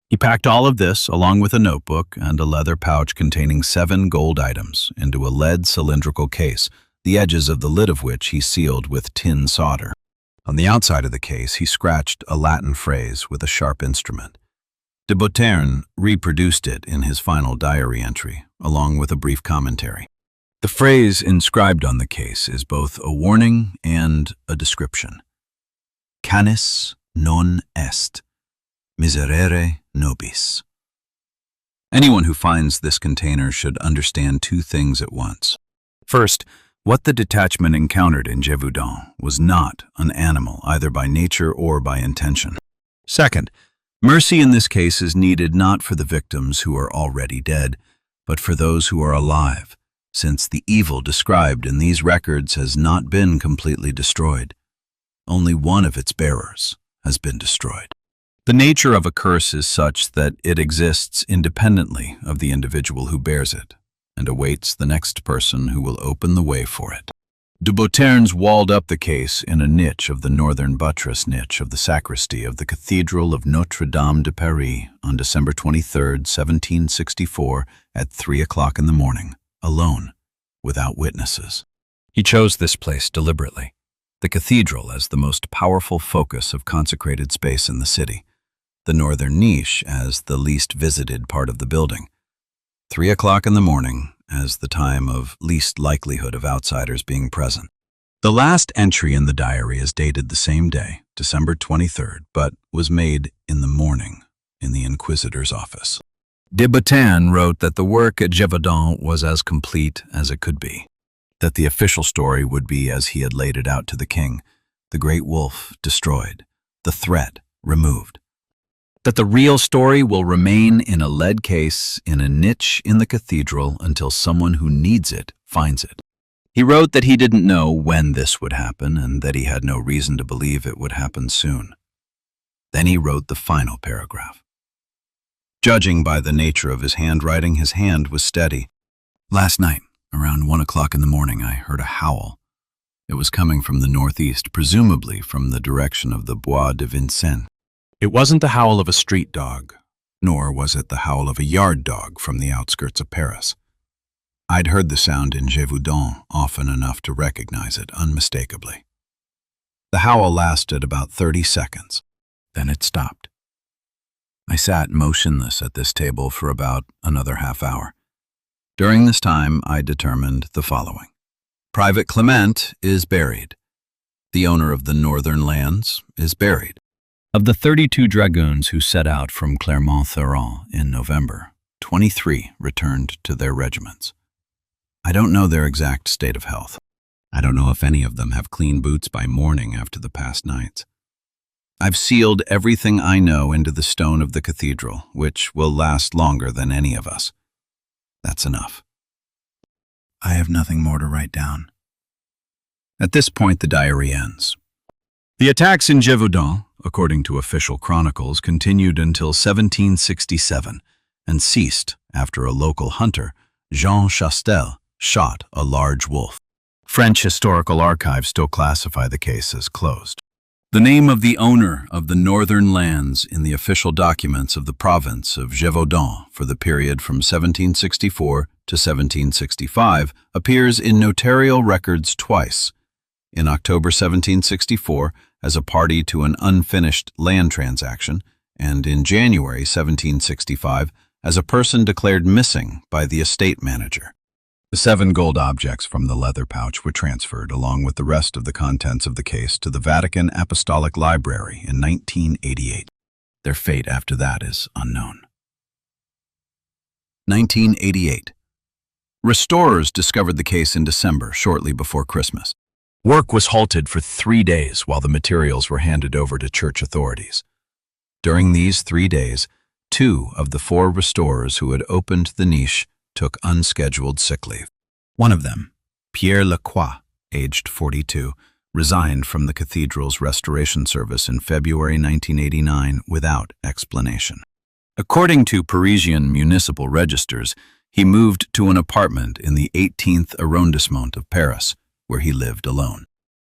He packed all of this, along with a notebook and a leather pouch containing 7 gold items, into a lead cylindrical case, the edges of the lid of which he sealed with tin solder. On the outside of the case, he scratched a Latin phrase with a sharp instrument. De Beauterne reproduced it in his final diary entry, along with a brief commentary. The phrase inscribed on the case is both a warning and a description. Canis non est, miserere nobis. Anyone who finds this container should understand 2 things at once. First, what the detachment encountered in Gévaudan was not an animal either by nature or by intention. Second, mercy in this case is needed not for the victims who are already dead, but for those who are alive, since the evil described in these records has not been completely destroyed. Only one of its bearers has been destroyed. The nature of a curse is such that it exists independently of the individual who bears it and awaits the next person who will open the way for it. De Beauterne's walled up the case in a niche of the northern buttress niche of the sacristy of the Cathedral of Notre-Dame de Paris on December 23, 1764, at 3 o'clock in the morning, alone, without witnesses. He chose this place deliberately, the cathedral as the most powerful focus of consecrated space in the city, the northern niche as the least visited part of the building, 3 o'clock in the morning as the time of least likelihood of outsiders being present. The last entry in the diary is dated the same day, December 23rd, but was made in the morning in the Inquisitor's office. De Bottin wrote that the work at Gévaudan was as complete as it could be, that the official story would be as he had laid it out to the king, the great wolf destroyed, the threat removed, that the real story will remain in a lead case in a niche in the cathedral until someone who needs it finds it. He wrote that he didn't know when this would happen and that he had no reason to believe it would happen soon. Then he wrote the final paragraph. Judging by the nature of his handwriting, his hand was steady. Last night, around 1 o'clock in the morning, I heard a howl. It was coming from the northeast, presumably from the direction of the Bois de Vincennes. It wasn't the howl of a street dog, nor was it the howl of a yard dog from the outskirts of Paris. I'd heard the sound in Gévaudan often enough to recognize it unmistakably. The howl lasted about 30 seconds. Then it stopped. I sat motionless at this table for about another half hour. During this time, I determined the following. Private Clement is buried. The owner of the northern lands is buried. Of the 32 dragoons who set out from Clermont-Ferrand in November, 23 returned to their regiments. I don't know their exact state of health. I don't know if any of them have clean boots by morning after the past nights. I've sealed everything I know into the stone of the cathedral, which will last longer than any of us. That's enough. I have nothing more to write down. At this point, the diary ends. The attacks in Gévaudan, according to official chronicles, continued until 1767 and ceased after a local hunter, Jean Chastel, shot a large wolf. French historical archives still classify the case as closed. The name of the owner of the northern lands in the official documents of the province of Gévaudan for the period from 1764 to 1765 appears in notarial records twice, in October 1764 as a party to an unfinished land transaction, and in January 1765 as a person declared missing by the estate manager. The 7 gold objects from the leather pouch were transferred, along with the rest of the contents of the case, to the Vatican Apostolic Library in 1988. Their fate after that is unknown. 1988. Restorers discovered the case in December, shortly before Christmas. Work was halted for 3 days while the materials were handed over to church authorities. During these 3 days, 2 of the 4 restorers who had opened the niche took unscheduled sick leave. One of them, Pierre Lacroix, aged 42, resigned from the cathedral's restoration service in February 1989 without explanation. According to Parisian municipal registers, he moved to an apartment in the 18th arrondissement of Paris, where he lived alone.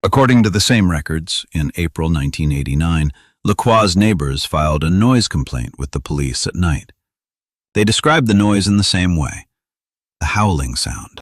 According to the same records, in April 1989, Lacroix's neighbors filed a noise complaint with the police at night. They described the noise in the same way, the howling sound.